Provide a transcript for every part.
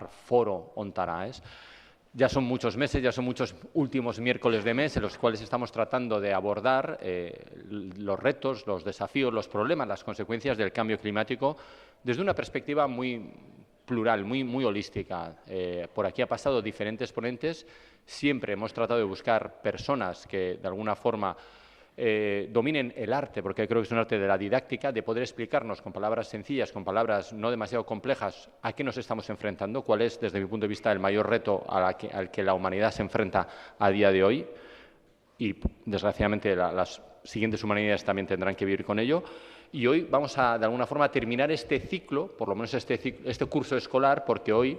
llamar Foro Ontaraes. Ya son muchos meses, ya son muchos últimos miércoles de mes en los cuales estamos tratando de abordar los retos, los desafíos, los problemas, las consecuencias del cambio climático desde una perspectiva muy plural, muy holística. Por aquí ha pasado diferentes ponentes. Siempre hemos tratado de buscar personas que, de alguna forma, dominen el arte, porque creo que es un arte de la didáctica, de poder explicarnos con palabras sencillas, con palabras no demasiado complejas, a qué nos estamos enfrentando, cuál es, desde mi punto de vista, el mayor reto al que la humanidad se enfrenta a día de hoy. Y, desgraciadamente, las siguientes humanidades también tendrán que vivir con ello. Y hoy vamos a, de alguna forma, terminar este ciclo, por lo menos este curso escolar, porque hoy,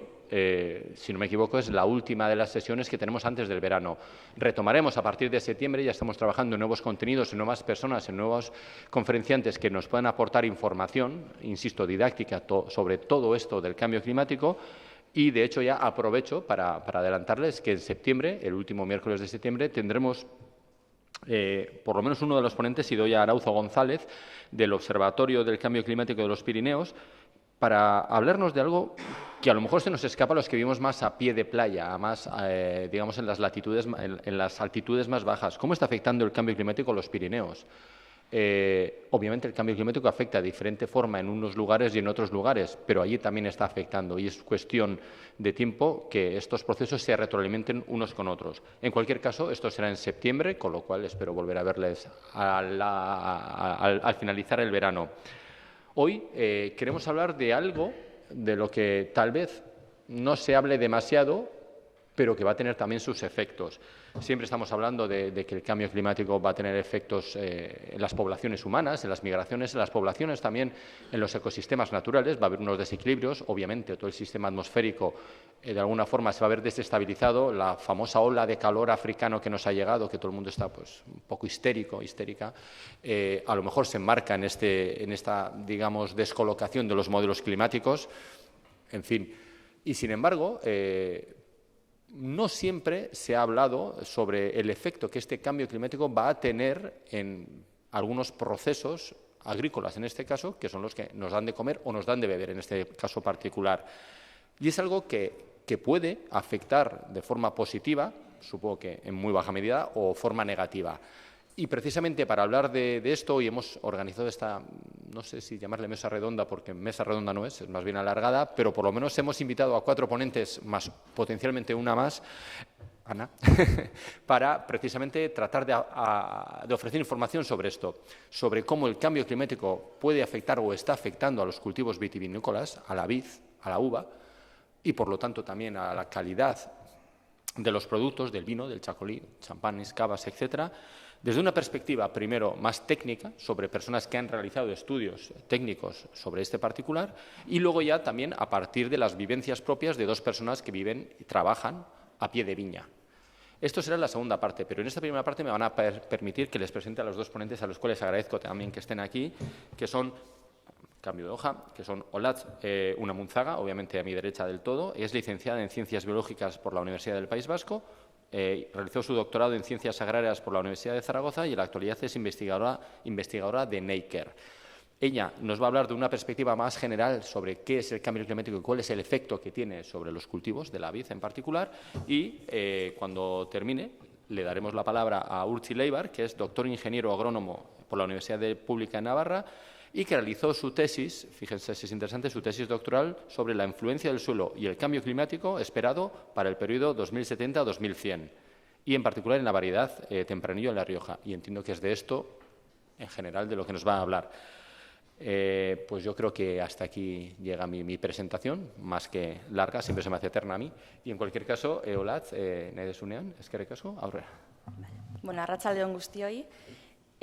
si no me equivoco, es la última de las sesiones que tenemos antes del verano. Retomaremos a partir de septiembre, ya estamos trabajando en nuevos contenidos, en nuevas personas, en nuevos conferenciantes que nos puedan aportar información, insisto, didáctica, sobre todo esto del cambio climático. Y, de hecho, ya aprovecho para adelantarles que en septiembre, el último miércoles de septiembre, tendremos por lo menos uno de los ponentes, Idoia Arauzo González, del Observatorio del Cambio Climático de los Pirineos, para hablarnos de algo que a lo mejor se nos escapa a los que vivimos más a pie de playa, más, digamos, en las altitudes más bajas. ¿Cómo está afectando el cambio climático a los Pirineos? Obviamente el cambio climático afecta de diferente forma en unos lugares y en otros lugares, pero allí también está afectando y es cuestión de tiempo que estos procesos se retroalimenten unos con otros. En cualquier caso, esto será en septiembre, con lo cual espero volver a verles al finalizar el verano. Hoy queremos hablar de algo de lo que tal vez no se hable demasiado, pero que va a tener también sus efectos. Siempre estamos hablando de que el cambio climático va a tener efectos en las poblaciones humanas, en las migraciones, en las poblaciones, también en los ecosistemas naturales. Va a haber unos desequilibrios. Obviamente, todo el sistema atmosférico de alguna forma se va a ver desestabilizado. La famosa ola de calor africano que nos ha llegado, que todo el mundo está pues, un poco histérica, a lo mejor se enmarca en esta, digamos, descolocación de los modelos climáticos. En fin. Y, sin embargo, no siempre se ha hablado sobre el efecto que este cambio climático va a tener en algunos procesos agrícolas, en este caso, que son los que nos dan de comer o nos dan de beber, en este caso particular. Y es algo que puede afectar de forma positiva, supongo que en muy baja medida, o forma negativa. Y precisamente para hablar de esto, hoy hemos organizado esta, no sé si llamarle mesa redonda, porque mesa redonda no es más bien alargada, pero por lo menos hemos invitado a 4 ponentes, más potencialmente una más, Ana, para precisamente tratar de ofrecer información sobre esto, sobre cómo el cambio climático puede afectar o está afectando a los cultivos vitivinícolas, a la vid, a la uva, y por lo tanto también a la calidad de los productos, del vino, del chacolí, champanes, cavas, etcétera, desde una perspectiva, primero, más técnica, sobre personas que han realizado estudios técnicos sobre este particular, y luego ya también a partir de las vivencias propias de 2 personas que viven y trabajan a pie de viña. Esto será la segunda parte, pero en esta primera parte me van a permitir que les presente a los 2 ponentes, a los cuales agradezco también que estén aquí, que son, cambio de hoja, que son Olatz Unamunzaga, obviamente a mi derecha del todo, es licenciada en Ciencias Biológicas por la Universidad del País Vasco, realizó su doctorado en Ciencias Agrarias por la Universidad de Zaragoza y en la actualidad es investigadora de NAKER. Ella nos va a hablar de una perspectiva más general sobre qué es el cambio climático y cuál es el efecto que tiene sobre los cultivos de la vid en particular y cuando termine le daremos la palabra a Urtzi Leibar, que es doctor ingeniero agrónomo por la Universidad Pública de Navarra y que realizó su tesis, fíjense si es interesante, su tesis doctoral sobre la influencia del suelo y el cambio climático esperado para el periodo 2070-2100 y en particular en la variedad Tempranillo en La Rioja. Y entiendo que es de esto, en general, de lo que nos va a hablar. Pues yo creo que hasta aquí llega mi presentación, más que larga, siempre se me hace eterna a mí. Y en cualquier caso, Olatz, Nedesunean, eskerrik asko, aurrera. Bueno, arratsalde-on guztioi.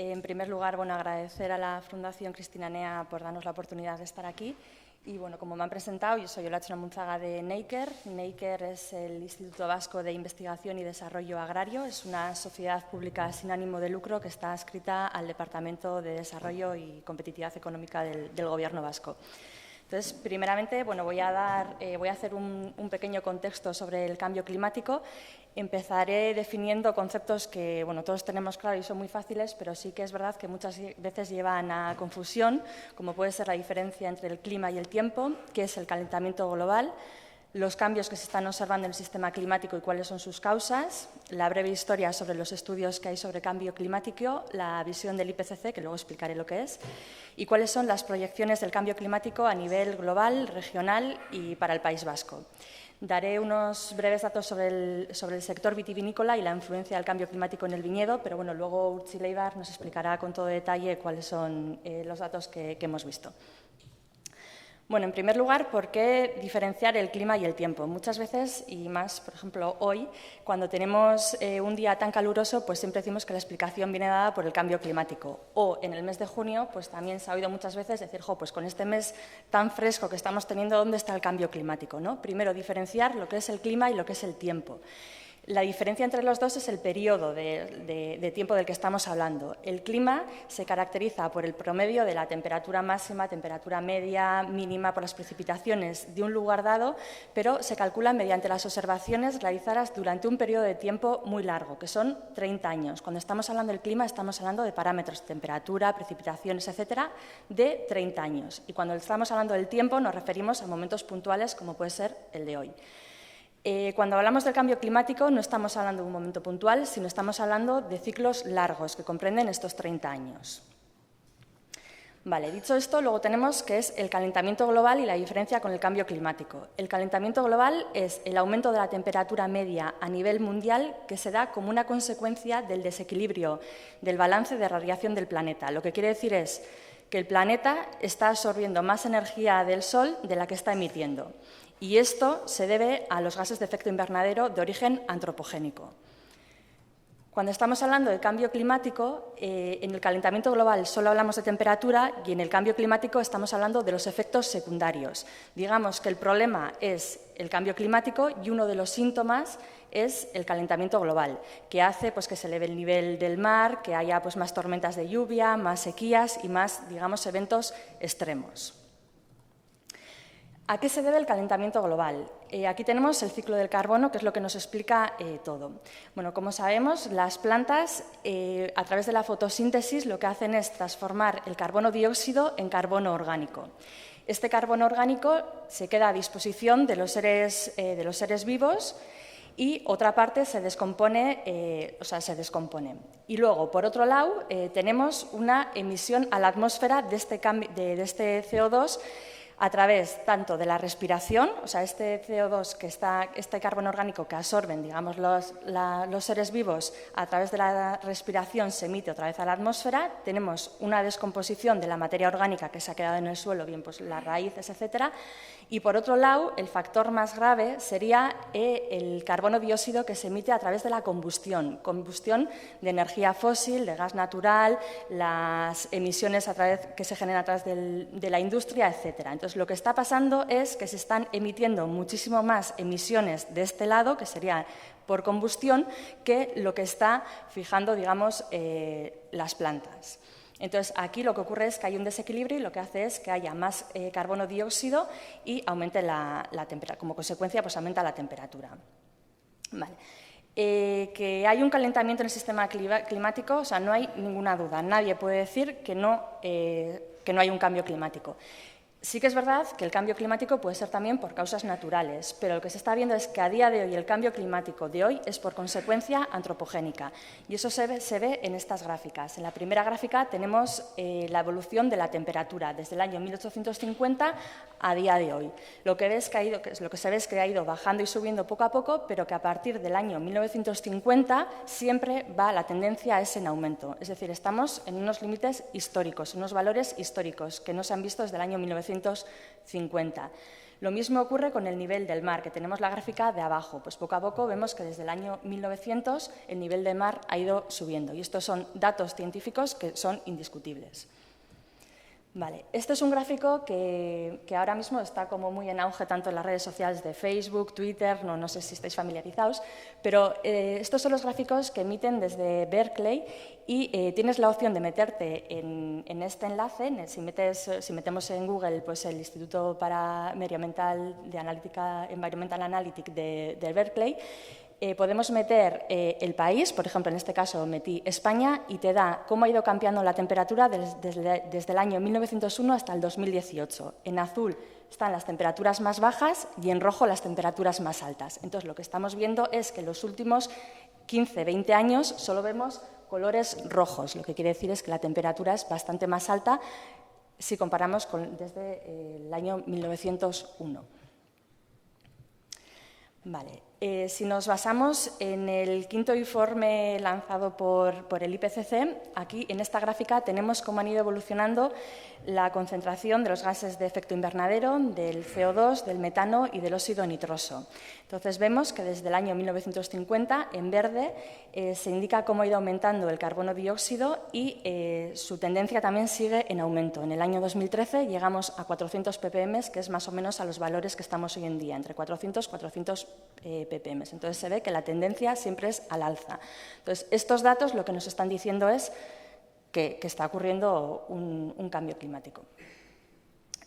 En primer lugar, bueno, agradecer a la Fundación Cristina Nea por darnos la oportunidad de estar aquí. Y bueno, como me han presentado, yo soy Olatz Unamunzaga de NAKER. NAKER es el Instituto Vasco de Investigación y Desarrollo Agrario. Es una sociedad pública sin ánimo de lucro que está adscrita al Departamento de Desarrollo y Competitividad Económica del Gobierno vasco. Entonces, primeramente, bueno, voy a hacer un pequeño contexto sobre el cambio climático. Empezaré definiendo conceptos que, bueno, todos tenemos claro y son muy fáciles, pero sí que es verdad que muchas veces llevan a confusión, como puede ser la diferencia entre el clima y el tiempo, qué es el calentamiento global, los cambios que se están observando en el sistema climático y cuáles son sus causas, la breve historia sobre los estudios que hay sobre cambio climático, la visión del IPCC, que luego explicaré lo que es, y cuáles son las proyecciones del cambio climático a nivel global, regional y para el País Vasco. Daré unos breves datos sobre el sector vitivinícola y la influencia del cambio climático en el viñedo, pero bueno, luego Urtzi Leibar nos explicará con todo detalle cuáles son los datos que hemos visto. Bueno, en primer lugar, ¿por qué diferenciar el clima y el tiempo? Muchas veces, y más, por ejemplo, hoy, cuando tenemos un día tan caluroso, pues siempre decimos que la explicación viene dada por el cambio climático. O en el mes de junio, pues también se ha oído muchas veces decir, pues con este mes tan fresco que estamos teniendo, ¿dónde está el cambio climático? ¿No? Primero, diferenciar lo que es el clima y lo que es el tiempo. La diferencia entre los dos es el periodo de tiempo del que estamos hablando. El clima se caracteriza por el promedio de la temperatura máxima, temperatura media, mínima, por las precipitaciones de un lugar dado, pero se calcula mediante las observaciones realizadas durante un periodo de tiempo muy largo, que son 30 años. Cuando estamos hablando del clima, estamos hablando de parámetros, temperatura, precipitaciones, etcétera, de 30 años. Y cuando estamos hablando del tiempo, nos referimos a momentos puntuales, como puede ser el de hoy. Cuando hablamos del cambio climático no estamos hablando de un momento puntual, sino estamos hablando de ciclos largos que comprenden estos 30 años. Vale, dicho esto, luego tenemos que es el calentamiento global y la diferencia con el cambio climático. El calentamiento global es el aumento de la temperatura media a nivel mundial que se da como una consecuencia del desequilibrio del balance de radiación del planeta. Lo que quiere decir es que el planeta está absorbiendo más energía del Sol de la que está emitiendo. Y esto se debe a los gases de efecto invernadero de origen antropogénico. Cuando estamos hablando de cambio climático, en el calentamiento global solo hablamos de temperatura y en el cambio climático estamos hablando de los efectos secundarios. Digamos que el problema es el cambio climático y uno de los síntomas es el calentamiento global, que hace pues, que se eleve el nivel del mar, que haya pues, más tormentas de lluvia, más sequías y más, digamos, eventos extremos. ¿A qué se debe el calentamiento global? Aquí tenemos el ciclo del carbono, que es lo que nos explica todo. Bueno, como sabemos, las plantas, a través de la fotosíntesis, lo que hacen es transformar el carbono dióxido en carbono orgánico. Este carbono orgánico se queda a disposición de los seres vivos y otra parte se descompone, Y luego, por otro lado, tenemos una emisión a la atmósfera de este CO2 a través tanto de la respiración, o sea, este CO2 este carbono orgánico que absorben, digamos, los seres vivos a través de la respiración se emite otra vez a la atmósfera, tenemos una descomposición de la materia orgánica que se ha quedado en el suelo, bien pues las raíces, etcétera, y por otro lado, el factor más grave sería el carbono dióxido que se emite a través de la combustión de energía fósil, de gas natural, las emisiones que se generan a través de la industria, etcétera. Entonces, lo que está pasando es que se están emitiendo muchísimo más emisiones de este lado, que sería por combustión, que lo que está fijando, digamos, las plantas. Entonces, aquí lo que ocurre es que hay un desequilibrio y lo que hace es que haya más carbono dióxido y aumente la temperatura. Como consecuencia, pues aumenta la temperatura. Vale. Que hay un calentamiento en el sistema climático, o sea, no hay ninguna duda. Nadie puede decir que no hay un cambio climático. Sí que es verdad que el cambio climático puede ser también por causas naturales, pero lo que se está viendo es que a día de hoy el cambio climático de hoy es por consecuencia antropogénica. Y eso se ve en estas gráficas. En la primera gráfica tenemos la evolución de la temperatura desde el año 1850 a día de hoy. Lo que se ve es que ha ido bajando y subiendo poco a poco, pero que a partir del año 1950 siempre la tendencia es en aumento. Es decir, estamos en unos límites históricos, unos valores históricos que no se han visto desde el año 1950. Lo mismo ocurre con el nivel del mar, que tenemos la gráfica de abajo. Pues poco a poco vemos que desde el año 1900 el nivel del mar ha ido subiendo. Y estos son datos científicos que son indiscutibles. Vale, este es un gráfico que ahora mismo está como muy en auge tanto en las redes sociales de Facebook, Twitter, no sé si estáis familiarizados, pero estos son los gráficos que emiten desde Berkeley y tienes la opción de meterte en este enlace. Si metemos en Google pues el Instituto para Medioambiental de Analítica, Environmental Analytics de Berkeley, Podemos meter el país, por ejemplo, en este caso metí España, y te da cómo ha ido cambiando la temperatura desde el año 1901 hasta el 2018. En azul están las temperaturas más bajas y en rojo las temperaturas más altas. Entonces, lo que estamos viendo es que en los últimos 15, 20 años solo vemos colores rojos, lo que quiere decir es que la temperatura es bastante más alta si comparamos desde el año 1901. Vale. Si nos basamos en el quinto informe lanzado por el IPCC, aquí en esta gráfica tenemos cómo han ido evolucionando la concentración de los gases de efecto invernadero, del CO2, del metano y del óxido nitroso. Entonces vemos que desde el año 1950, en verde, se indica cómo ha ido aumentando el carbono dióxido y su tendencia también sigue en aumento. En el año 2013 llegamos a 400 ppm, que es más o menos a los valores que estamos hoy en día, entre 400 y 400 ppm. Entonces se ve que la tendencia siempre es al alza. Entonces, estos datos lo que nos están diciendo es que está ocurriendo un cambio climático.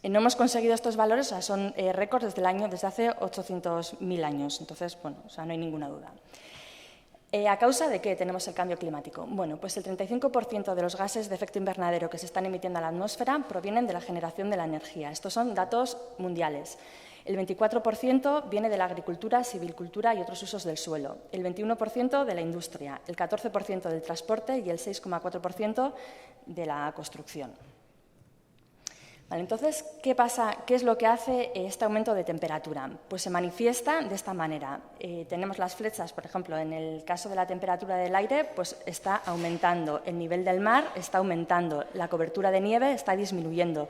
No hemos conseguido estos valores, o sea, son récords desde hace 800.000 años. Entonces, bueno, o sea, no hay ninguna duda. ¿A causa de qué tenemos el cambio climático? Bueno, pues el 35% de los gases de efecto invernadero que se están emitiendo a la atmósfera provienen de la generación de la energía. Estos son datos mundiales. El 24% viene de la agricultura, silvicultura y otros usos del suelo, el 21% de la industria, el 14% del transporte y el 6,4% de la construcción. Vale, entonces, ¿qué pasa? ¿Qué es lo que hace este aumento de temperatura? Pues se manifiesta de esta manera. Tenemos las flechas, por ejemplo, en el caso de la temperatura del aire, pues está aumentando, el nivel del mar está aumentando, la cobertura de nieve está disminuyendo.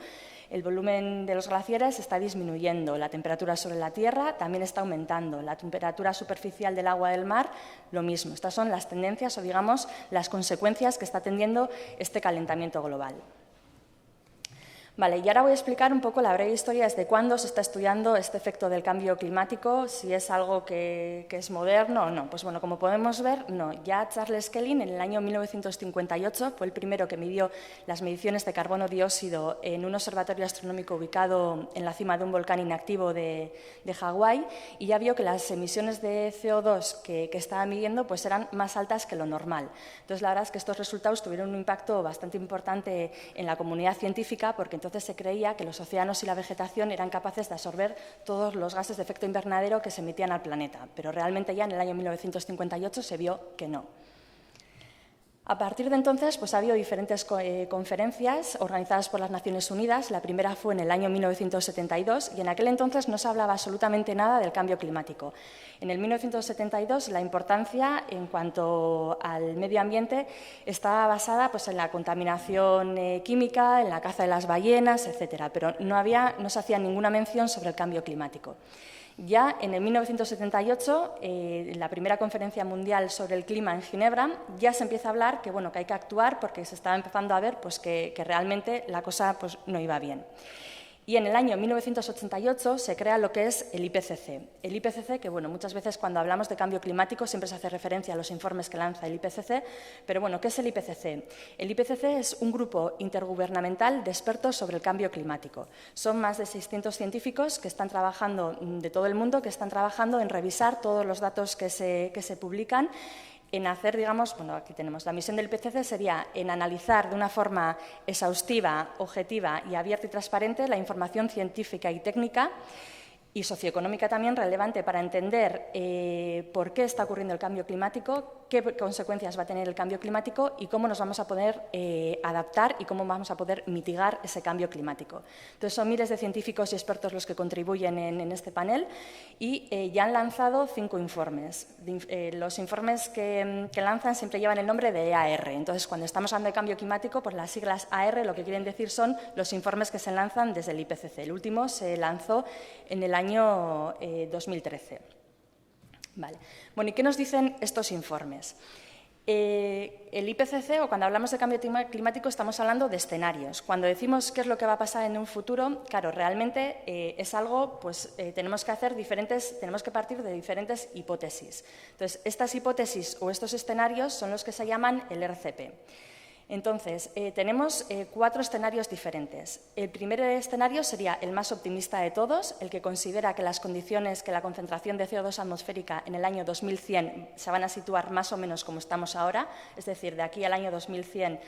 El volumen de los glaciares está disminuyendo, la temperatura sobre la Tierra también está aumentando, la temperatura superficial del agua del mar, lo mismo. Estas son las tendencias o, digamos, las consecuencias que está teniendo este calentamiento global. Vale, y ahora voy a explicar un poco la breve historia desde cuándo se está estudiando este efecto del cambio climático, si es algo que es moderno o no. Pues bueno, como podemos ver, no. Ya Charles Keeling en el año 1958 fue el primero que midió las mediciones de carbono dióxido en un observatorio astronómico ubicado en la cima de un volcán inactivo de Hawái, y ya vio que las emisiones de CO2 que estaba midiendo pues eran más altas que lo normal. Entonces, la verdad es que estos resultados tuvieron un impacto bastante importante en la comunidad científica, porque entonces se creía que los océanos y la vegetación eran capaces de absorber todos los gases de efecto invernadero que se emitían al planeta, pero realmente ya en el año 1958 se vio que no. A partir de entonces, pues ha habido diferentes conferencias organizadas por las Naciones Unidas. La primera fue en el año 1972 y en aquel entonces no se hablaba absolutamente nada del cambio climático. En el 1972 la importancia en cuanto al medio ambiente estaba basada pues, en la contaminación química, en la caza de las ballenas, etcétera, pero no se hacía ninguna mención sobre el cambio climático. Ya en el 1978, en la primera conferencia mundial sobre el clima en Ginebra, ya se empieza a hablar que, bueno, que hay que actuar porque se estaba empezando a ver pues, que realmente la cosa pues, no iba bien. Y en el año 1988 se crea lo que es el IPCC. El IPCC, que bueno, muchas veces cuando hablamos de cambio climático siempre se hace referencia a los informes que lanza el IPCC, pero bueno, ¿qué es el IPCC? El IPCC es un grupo intergubernamental de expertos sobre el cambio climático. Son más de 600 científicos que están trabajando de todo el mundo, que están trabajando en revisar todos los datos que se publican, en hacer, digamos, bueno, aquí tenemos, la misión del IPCC sería en analizar de una forma exhaustiva, objetiva y abierta y transparente la información científica y técnica y socioeconómica también relevante para entender por qué está ocurriendo el cambio climático, qué consecuencias va a tener el cambio climático y cómo nos vamos a poder adaptar y cómo vamos a poder mitigar ese cambio climático. Entonces, son miles de científicos y expertos los que contribuyen en este panel y ya han lanzado 5 informes. Los informes que lanzan siempre llevan el nombre de EAR. Entonces, cuando estamos hablando de cambio climático, pues las siglas AR lo que quieren decir son los informes que se lanzan desde el IPCC. El último se lanzó en el año 2013. Vale. Bueno, ¿y qué nos dicen estos informes? El IPCC, o cuando hablamos de cambio climático, estamos hablando de escenarios. Cuando decimos qué es lo que va a pasar en un futuro, claro, realmente es algo, pues tenemos que partir de diferentes hipótesis. Entonces, estas hipótesis o estos escenarios son los que se llaman el RCP. Entonces, tenemos 4 escenarios diferentes. El primer escenario sería el más optimista de todos, el que considera que las condiciones, que la concentración de CO2 atmosférica en el año 2100 se van a situar más o menos como estamos ahora, es decir, de aquí al año 2100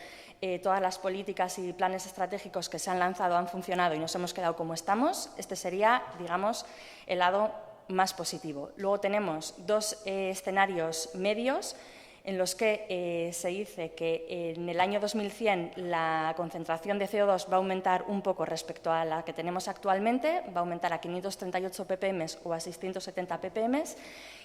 todas las políticas y planes estratégicos que se han lanzado han funcionado y nos hemos quedado como estamos. Este sería, digamos, el lado más positivo. Luego tenemos 2 escenarios medios en los que se dice que en el año 2100 la concentración de CO2 va a aumentar un poco respecto a la que tenemos actualmente, va a aumentar a 538 ppm o a 670 ppm,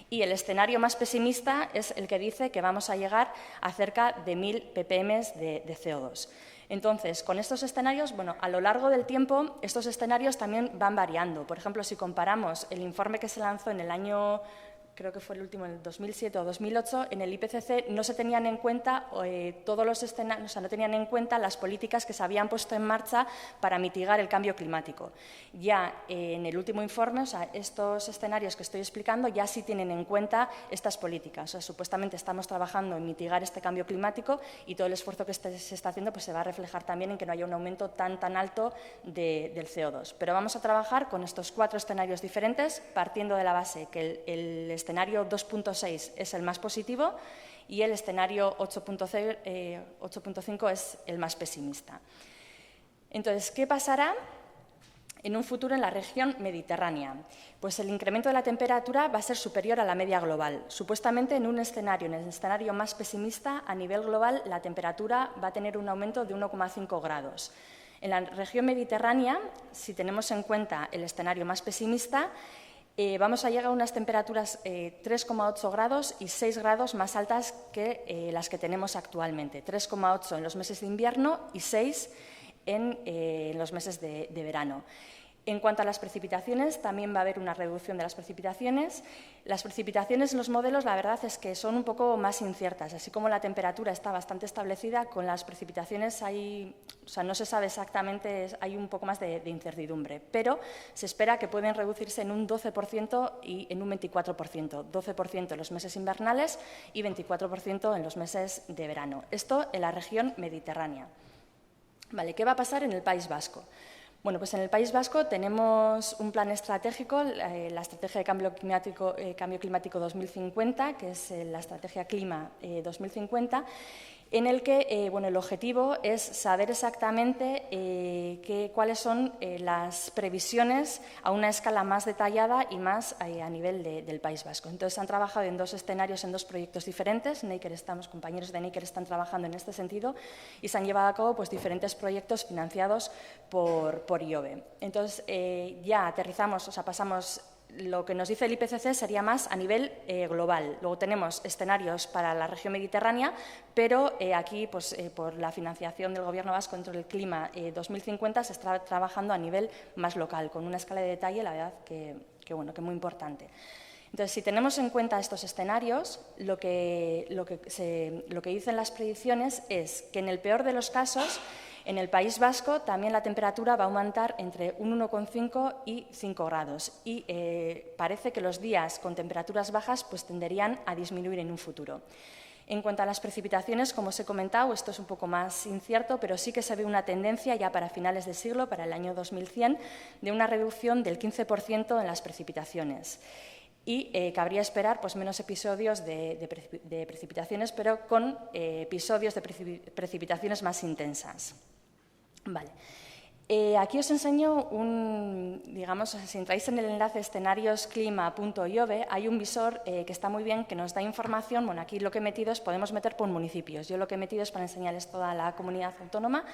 y el escenario más pesimista es el que dice que vamos a llegar a cerca de 1000 ppm de CO2. Entonces, con estos escenarios, bueno, a lo largo del tiempo, estos escenarios también van variando. Por ejemplo, si comparamos el informe que se lanzó en el año, creo que fue el último, en el 2007 o 2008, en el IPCC no se tenían en cuenta todos los escenarios, o sea, no tenían en cuenta las políticas que se habían puesto en marcha para mitigar el cambio climático. Ya en el último informe, o sea, estos escenarios que estoy explicando ya sí tienen en cuenta estas políticas. O sea, supuestamente estamos trabajando en mitigar este cambio climático y todo el esfuerzo que se está haciendo pues, se va a reflejar también en que no haya un aumento tan alto del CO2. Pero vamos a trabajar con estos 4 escenarios diferentes, partiendo de la base que el escenario 2.6 es el más positivo y el escenario 8.5 es el más pesimista. Entonces, ¿qué pasará en un futuro en la región mediterránea? Pues el incremento de la temperatura va a ser superior a la media global. Supuestamente en el escenario más pesimista, a nivel global, la temperatura va a tener un aumento de 1,5 grados. En la región mediterránea, si tenemos en cuenta el escenario más pesimista, vamos a llegar a unas temperaturas 3,8 grados y 6 grados más altas que las que tenemos actualmente. 3,8 en los meses de invierno y 6 en los meses de verano. En cuanto a las precipitaciones, también va a haber una reducción de las precipitaciones. Las precipitaciones en los modelos, la verdad es que son un poco más inciertas. Así como la temperatura está bastante establecida, con las precipitaciones no se sabe exactamente, hay un poco más de incertidumbre. Pero se espera que pueden reducirse en un 12% y en un 24%. 12% en los meses invernales y 24% en los meses de verano. Esto en la región mediterránea. Vale, ¿qué va a pasar en el País Vasco? Bueno, pues en el País Vasco tenemos un plan estratégico, la Estrategia de Cambio Climático 2050, que es la Estrategia Clima 2050, en el que el objetivo es saber exactamente cuáles son las previsiones a una escala más detallada y más a nivel del País Vasco. Entonces, han trabajado en 2 escenarios, en 2 proyectos diferentes. Compañeros de Neiker están trabajando en este sentido y se han llevado a cabo pues, diferentes proyectos financiados por IOBE. Entonces, ya aterrizamos, o sea, pasamos. Lo que nos dice el IPCC sería más a nivel global. Luego tenemos escenarios para la región mediterránea, pero aquí, pues, por la financiación del Gobierno vasco dentro del Clima 2050, se está trabajando a nivel más local, con una escala de detalle, la verdad, que muy importante. Entonces, si tenemos en cuenta estos escenarios, lo que dicen las predicciones es que, en el peor de los casos, en el País Vasco también la temperatura va a aumentar entre un 1,5 y 5 grados y parece que los días con temperaturas bajas pues, tenderían a disminuir en un futuro. En cuanto a las precipitaciones, como os he comentado, esto es un poco más incierto, pero sí que se ve una tendencia ya para finales de siglo, para el año 2100, de una reducción del 15% en las precipitaciones. Y cabría esperar pues, menos episodios de precipitaciones, pero con episodios de precipitaciones más intensas. Vale. Aquí os enseño digamos, si entráis en el enlace escenariosclima.iobe, hay un visor que está muy bien, que nos da información. Bueno, aquí lo que he metido es, podemos meter por municipios. Yo lo que he metido es para enseñarles toda la comunidad autónoma.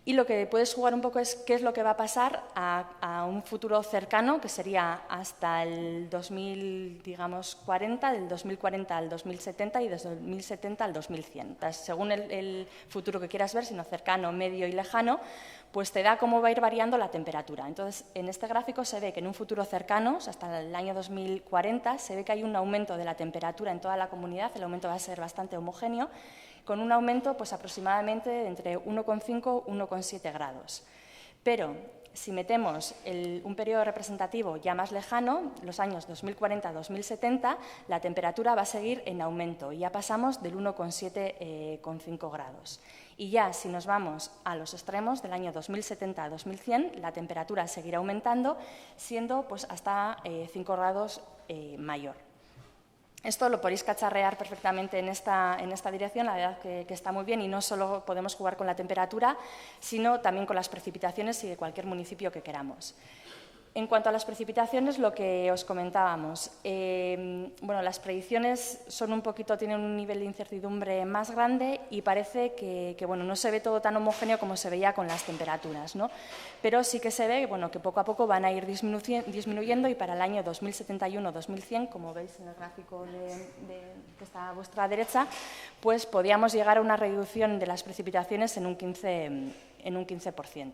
Y lo que puedes jugar un poco es qué es lo que va a pasar a un futuro cercano, que sería hasta el 2040, del 2040 al 2070 y desde el 2070 al 2100. Entonces, según el futuro que quieras ver, sino cercano, medio y lejano, pues te da cómo va a ir variando la temperatura. Entonces, en este gráfico se ve que en un futuro cercano, hasta el año 2040, se ve que hay un aumento de la temperatura en toda la comunidad. El aumento va a ser bastante homogéneo, con un aumento pues, aproximadamente entre 1,5 y 1,7 grados. Pero si metemos un periodo representativo ya más lejano, los años 2040-2070, la temperatura va a seguir en aumento y ya pasamos del 1,7,5 grados. Y ya si nos vamos a los extremos del año 2070 a 2100, la temperatura seguirá aumentando, siendo pues, hasta 5 grados mayor. Esto lo podéis cacharrear perfectamente en esta dirección, la verdad que está muy bien y no solo podemos jugar con la temperatura, sino también con las precipitaciones y de cualquier municipio que queramos. En cuanto a las precipitaciones, lo que os comentábamos, bueno, las predicciones tienen un nivel de incertidumbre más grande y parece que bueno, no se ve todo tan homogéneo como se veía con las temperaturas, ¿no? Pero sí que se ve bueno, que poco a poco van a ir disminuyendo y para el año 2071-2100, como veis en el gráfico que está a vuestra derecha, pues podríamos llegar a una reducción de las precipitaciones en un 15%.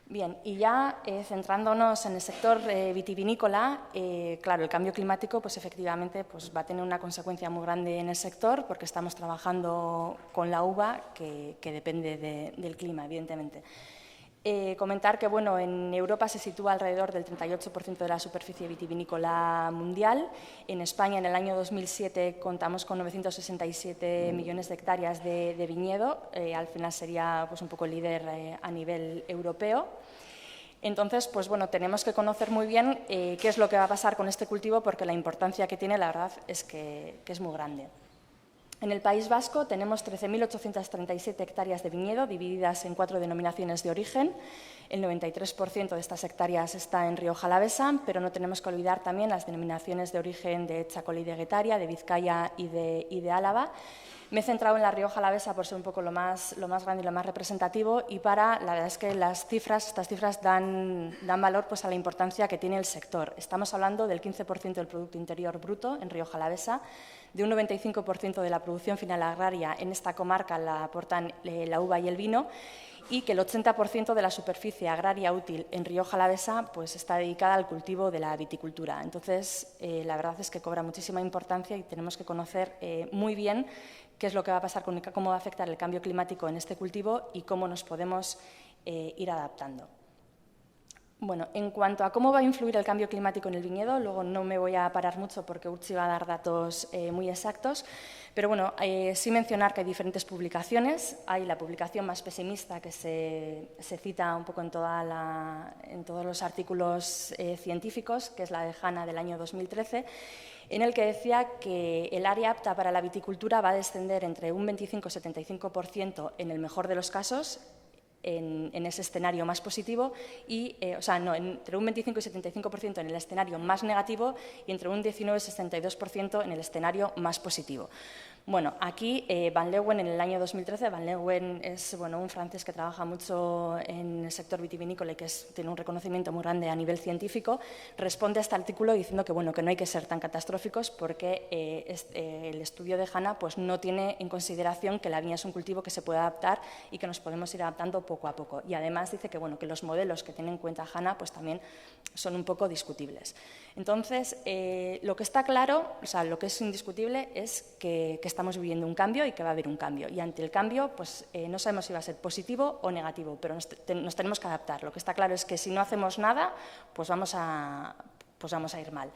Bien, y ya centrándonos en el sector vitivinícola, claro, el cambio climático pues, efectivamente pues, va a tener una consecuencia muy grande en el sector porque estamos trabajando con la uva que depende del clima, evidentemente. Comentar que bueno, en Europa se sitúa alrededor del 38% de la superficie vitivinícola mundial. En España, en el año 2007, contamos con 967 millones de hectáreas de viñedo. Al final sería pues, un poco el líder a nivel europeo. Entonces, pues bueno, tenemos que conocer muy bien qué es lo que va a pasar con este cultivo porque la importancia que tiene, la verdad, es que es muy grande. En el País Vasco tenemos 13.837 hectáreas de viñedo divididas en 4 denominaciones de origen. El 93% de estas hectáreas está en Rioja Alavesa, pero no tenemos que olvidar también las denominaciones de origen de Chacolí y de Guetaria, de Vizcaya y de Álava. Me he centrado en la Rioja Alavesa por ser un poco lo más grande y lo más representativo y la verdad es que estas cifras dan valor pues, a la importancia que tiene el sector. Estamos hablando del 15% del Producto Interior Bruto en Rioja Alavesa, de un 95% de la producción final agraria en esta comarca la aportan la uva y el vino y que el 80% de la superficie agraria útil en Rioja Alavesa pues, está dedicada al cultivo de la viticultura. Entonces, la verdad es que cobra muchísima importancia y tenemos que conocer muy bien qué es lo que va a pasar, cómo va a afectar el cambio climático en este cultivo y cómo nos podemos ir adaptando. Bueno, en cuanto a cómo va a influir el cambio climático en el viñedo, luego no me voy a parar mucho porque Urtzi va a dar datos muy exactos, pero bueno, sí mencionar que hay diferentes publicaciones. Hay la publicación más pesimista que se cita un poco en todos los artículos científicos, que es la de Hanna del año 2013, en el que decía que el área apta para la viticultura va a descender entre un 25-75% en el mejor de los casos, en ese escenario más positivo, entre un 25 y 75% en el escenario más negativo y entre un 19 y 62% en el escenario más positivo. Bueno, aquí Van Leeuwen en el año 2013, Van Leeuwen es un francés que trabaja mucho en el sector vitivinícola y que tiene un reconocimiento muy grande a nivel científico, responde a este artículo diciendo que no hay que ser tan catastróficos porque el estudio de Hanna pues, no tiene en consideración que la viña es un cultivo que se puede adaptar y que nos podemos ir adaptando poco a poco. Y además dice que los modelos que tiene en cuenta Hanna pues, también son un poco discutibles. Entonces, lo que está claro, lo que es indiscutible es que estamos viviendo un cambio y que va a haber un cambio. Y ante el cambio, pues no sabemos si va a ser positivo o negativo, pero nos tenemos que adaptar. Lo que está claro es que si no hacemos nada, pues vamos a ir mal.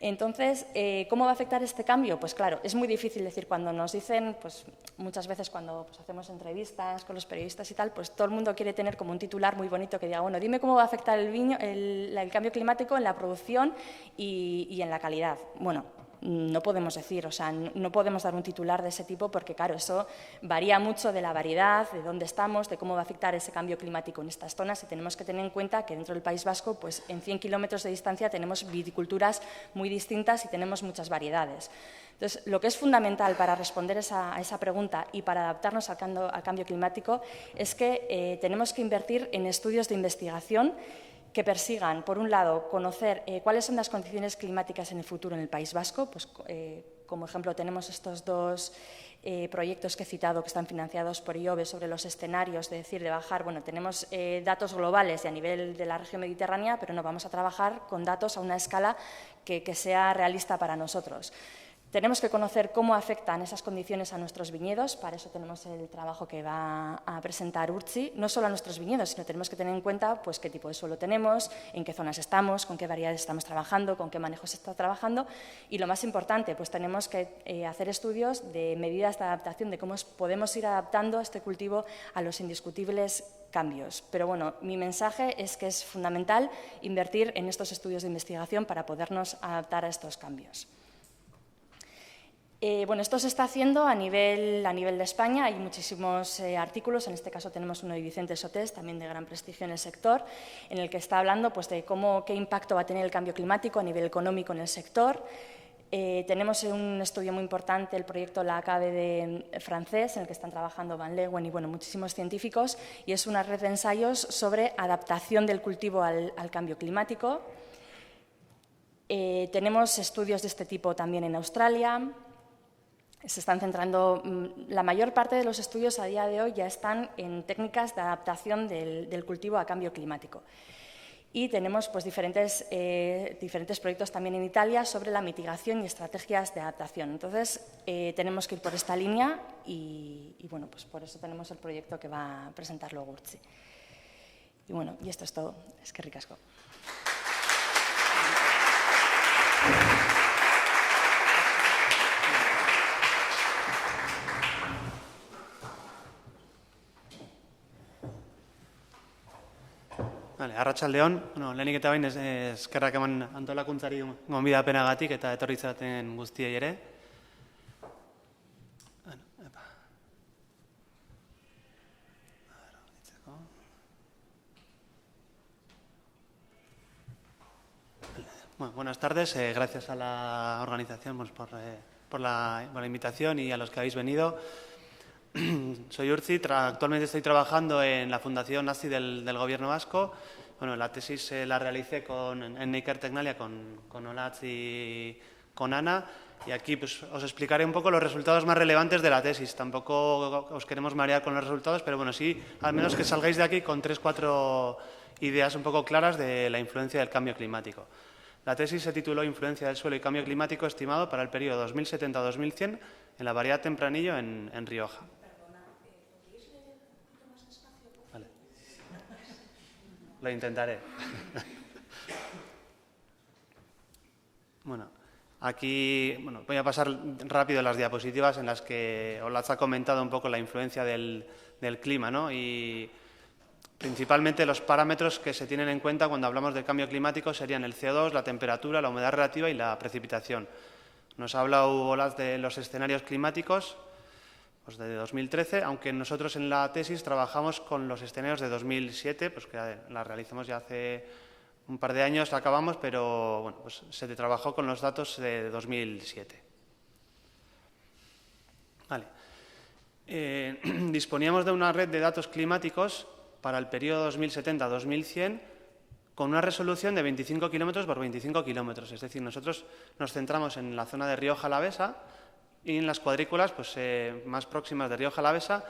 Entonces, ¿cómo va a afectar este cambio? Pues claro, es muy difícil decir. Cuando nos dicen, pues muchas veces cuando hacemos entrevistas con los periodistas y tal, pues todo el mundo quiere tener como un titular muy bonito que diga, bueno, dime cómo va a afectar el cambio climático en la producción y en la calidad. Bueno, no podemos decir, no podemos dar un titular de ese tipo porque, claro, eso varía mucho de la variedad, de dónde estamos, de cómo va a afectar ese cambio climático en estas zonas y tenemos que tener en cuenta que dentro del País Vasco, pues en 100 kilómetros de distancia tenemos viticulturas muy distintas y tenemos muchas variedades. Entonces, lo que es fundamental para responder a esa pregunta y para adaptarnos al cambio climático es que tenemos que invertir en estudios de investigación que persigan, por un lado, conocer cuáles son las condiciones climáticas en el futuro en el País Vasco. Pues, como ejemplo, tenemos estos dos proyectos que he citado que están financiados por IOBE sobre los escenarios, de bajar. Bueno, tenemos datos globales y a nivel de la región mediterránea, pero no vamos a trabajar con datos a una escala que sea realista para nosotros. Tenemos que conocer cómo afectan esas condiciones a nuestros viñedos, para eso tenemos el trabajo que va a presentar Urtzi, no solo a nuestros viñedos, sino tenemos que tener en cuenta pues, qué tipo de suelo tenemos, en qué zonas estamos, con qué variedades estamos trabajando, con qué manejo se está trabajando y lo más importante, pues tenemos que hacer estudios de medidas de adaptación, de cómo podemos ir adaptando este cultivo a los indiscutibles cambios. Pero bueno, mi mensaje es que es fundamental invertir en estos estudios de investigación para podernos adaptar a estos cambios. Bueno, esto se está haciendo a nivel de España, hay muchísimos artículos, en este caso tenemos uno de Vicente Sotés, también de gran prestigio en el sector, en el que está hablando pues, de qué impacto va a tener el cambio climático a nivel económico en el sector. Tenemos un estudio muy importante, el proyecto La ACABE de francés, en el que están trabajando Van Leeuwen y bueno, muchísimos científicos, y es una red de ensayos sobre adaptación del cultivo al cambio climático. Tenemos estudios de este tipo también en Australia. Se están centrando, la mayor parte de los estudios a día de hoy ya están en técnicas de adaptación del cultivo a cambio climático. Y tenemos pues, diferentes proyectos también en Italia sobre la mitigación y estrategias de adaptación. Entonces, tenemos que ir por esta línea y bueno, pues por eso tenemos el proyecto que va a presentar luego Urtzi. Y bueno, y esto es todo. Es que ricasco. Vale, arratsaldeon, lehenik eta behin eskerrak eman antolakuntzari gonbidapenagatik eta etorri zaten guztiei ere. Bueno, buenas tardes, gracias a la organización por la invitación y a los que habéis venido. Soy Urtzi, actualmente estoy trabajando en la Fundación ASI del Gobierno Vasco. Bueno, la tesis la realicé en Neiker Tecnalia con Olatz y con Ana. Y aquí pues, os explicaré un poco los resultados más relevantes de la tesis. Tampoco os queremos marear con los resultados, pero bueno, sí, al menos que salgáis de aquí con 3-4 ideas un poco claras de la influencia del cambio climático. La tesis se tituló Influencia del suelo y cambio climático estimado para el periodo 2070-2100 en la variedad Tempranillo en Rioja. Vale. Lo intentaré. Bueno, aquí voy a pasar rápido las diapositivas en las que Olatz ha comentado un poco la influencia del clima, ¿no? Y principalmente los parámetros que se tienen en cuenta cuando hablamos del cambio climático serían el CO2, la temperatura, la humedad relativa y la precipitación. Nos ha hablado Olatz de los escenarios climáticos pues de 2013, aunque nosotros en la tesis trabajamos con los escenarios de 2007, pues que la realizamos ya hace un par de años, la acabamos, pero bueno, pues se trabajó con los datos de 2007. Vale. Disponíamos de una red de datos climáticos para el periodo 2070-2100 con una resolución de 25 kilómetros por 25 kilómetros. Es decir, nosotros nos centramos en la zona de Rioja Alavesa y en las cuadrículas pues, más próximas de Rioja Alavesa.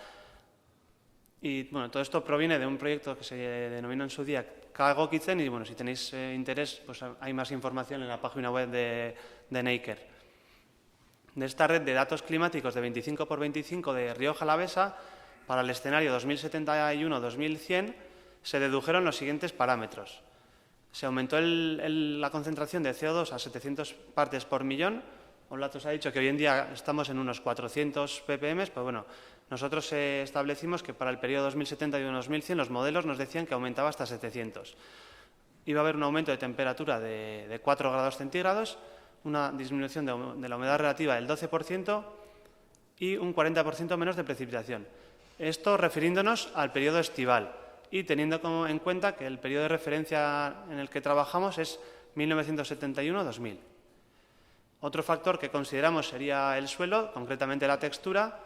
Y bueno, todo esto proviene de un proyecto que se denominó en su día K-Egokitzen y bueno, si tenéis interés, pues hay más información en la página web de Neiker. De esta red de datos climáticos de 25 por 25 de Rioja Alavesa, para el escenario 2071-2100 se dedujeron los siguientes parámetros. Se aumentó la concentración de CO2 a 700 partes por millón. Olatz os ha dicho que hoy en día estamos en unos 400 ppm, pues bueno, nosotros establecimos que para el periodo 2070-2100 los modelos nos decían que aumentaba hasta 700. Iba a haber un aumento de temperatura de 4 grados centígrados, una disminución de la humedad relativa del 12% y un 40% menos de precipitación. Esto refiriéndonos al periodo estival y teniendo en cuenta que el periodo de referencia en el que trabajamos es 1971-2000. Otro factor que consideramos sería el suelo, concretamente la textura,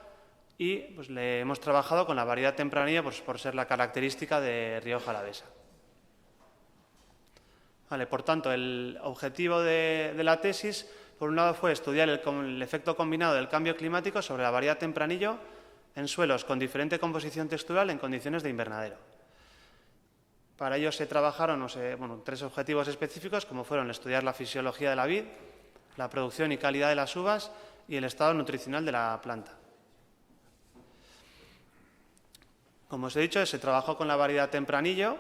y pues, le hemos trabajado con la variedad Tempranillo pues, por ser la característica de Rioja Alavesa. Vale, por tanto, el objetivo de la tesis, por un lado, fue estudiar el efecto combinado del cambio climático sobre la variedad Tempranillo en suelos con diferente composición textural en condiciones de invernadero. Para ello se trabajaron 3 objetivos específicos, como fueron estudiar la fisiología de la vid, la producción y calidad de las uvas y el estado nutricional de la planta. Como os he dicho, se trabajó con la variedad Tempranillo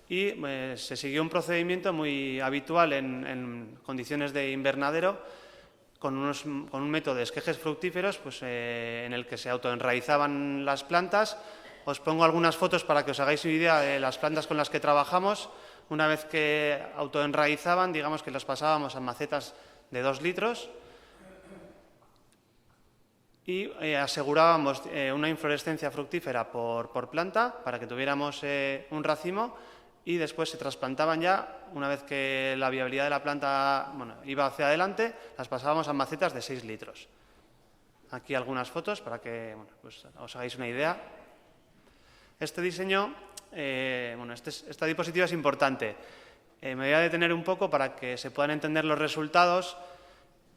y se siguió un procedimiento muy habitual en condiciones de invernadero con un método de esquejes fructíferos en el que se autoenraizaban las plantas. Os pongo algunas fotos para que os hagáis una idea de las plantas con las que trabajamos. Una vez que autoenraizaban, digamos que las pasábamos a macetas de 2 litros y asegurábamos una inflorescencia fructífera por planta para que tuviéramos un racimo, y después se trasplantaban ya, una vez que la viabilidad de la planta iba hacia adelante, las pasábamos a macetas de 6 litros. Aquí algunas fotos para que os hagáis una idea. Este diseño, esta diapositiva es importante. Me voy a detener un poco para que se puedan entender los resultados.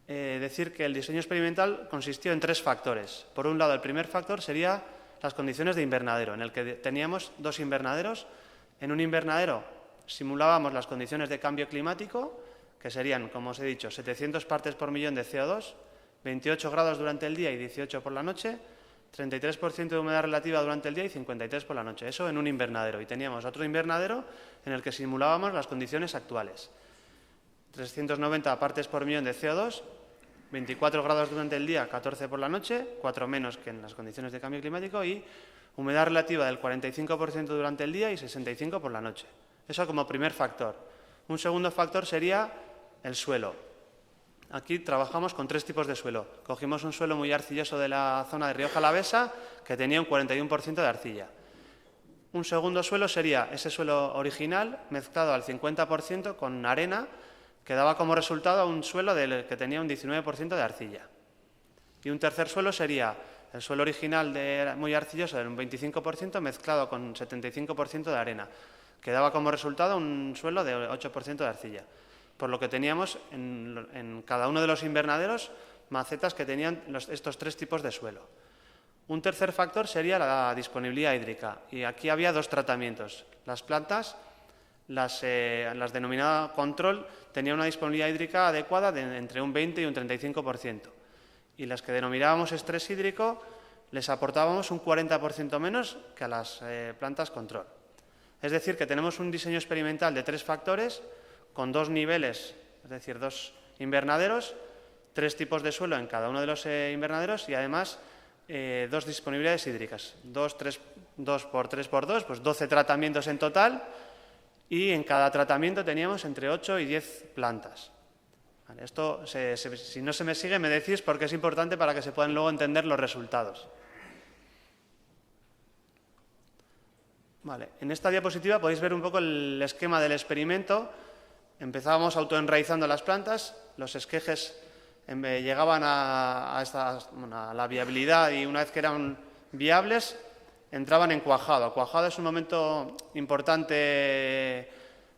Decir que el diseño experimental consistió en 3 factores. Por un lado, el primer factor sería las condiciones de invernadero, en el que teníamos 2 invernaderos. En un invernadero simulábamos las condiciones de cambio climático, que serían, como os he dicho, 700 partes por millón de CO2, 28 grados durante el día y 18 por la noche, 33% de humedad relativa durante el día y 53 por la noche. Eso en un invernadero. Y teníamos otro invernadero en el que simulábamos las condiciones actuales. 390 partes por millón de CO2, 24 grados durante el día, 14 por la noche, 4 menos que en las condiciones de cambio climático, y humedad relativa del 45% durante el día y 65% por la noche. Eso como primer factor. Un segundo factor sería el suelo. Aquí trabajamos con 3 tipos de suelo. Cogimos un suelo muy arcilloso de la zona de Rioja Alavesa, que tenía un 41% de arcilla. Un segundo suelo sería ese suelo original mezclado al 50% con arena, que daba como resultado un suelo que tenía un 19% de arcilla. Y un tercer suelo sería el suelo original muy arcilloso de un 25% mezclado con 75% de arena, que daba como resultado un suelo de 8% de arcilla. Por lo que teníamos en cada uno de los invernaderos macetas que tenían estos 3 tipos de suelo. Un tercer factor sería la disponibilidad hídrica, y aquí había 2 tratamientos. Las plantas, las denominadas control, tenían una disponibilidad hídrica adecuada de entre un 20 y un 35%. Y las que denominábamos estrés hídrico les aportábamos un 40% menos que a las plantas control. Es decir, que tenemos un diseño experimental de 3 factores con 2 niveles, es decir, 2 invernaderos, 3 tipos de suelo en cada uno de los invernaderos, y además 2 disponibilidades hídricas, 2 por 3 por 2, pues 12 tratamientos en total, y en cada tratamiento teníamos entre 8 y 10 plantas. Vale, esto, si no se me sigue, me decís, porque es importante para que se puedan luego entender los resultados. Vale, en esta diapositiva podéis ver un poco el esquema del experimento. Empezábamos autoenraizando las plantas, los esquejes llegaban a la viabilidad, y una vez que eran viables entraban en cuajado. Cuajado es un momento importante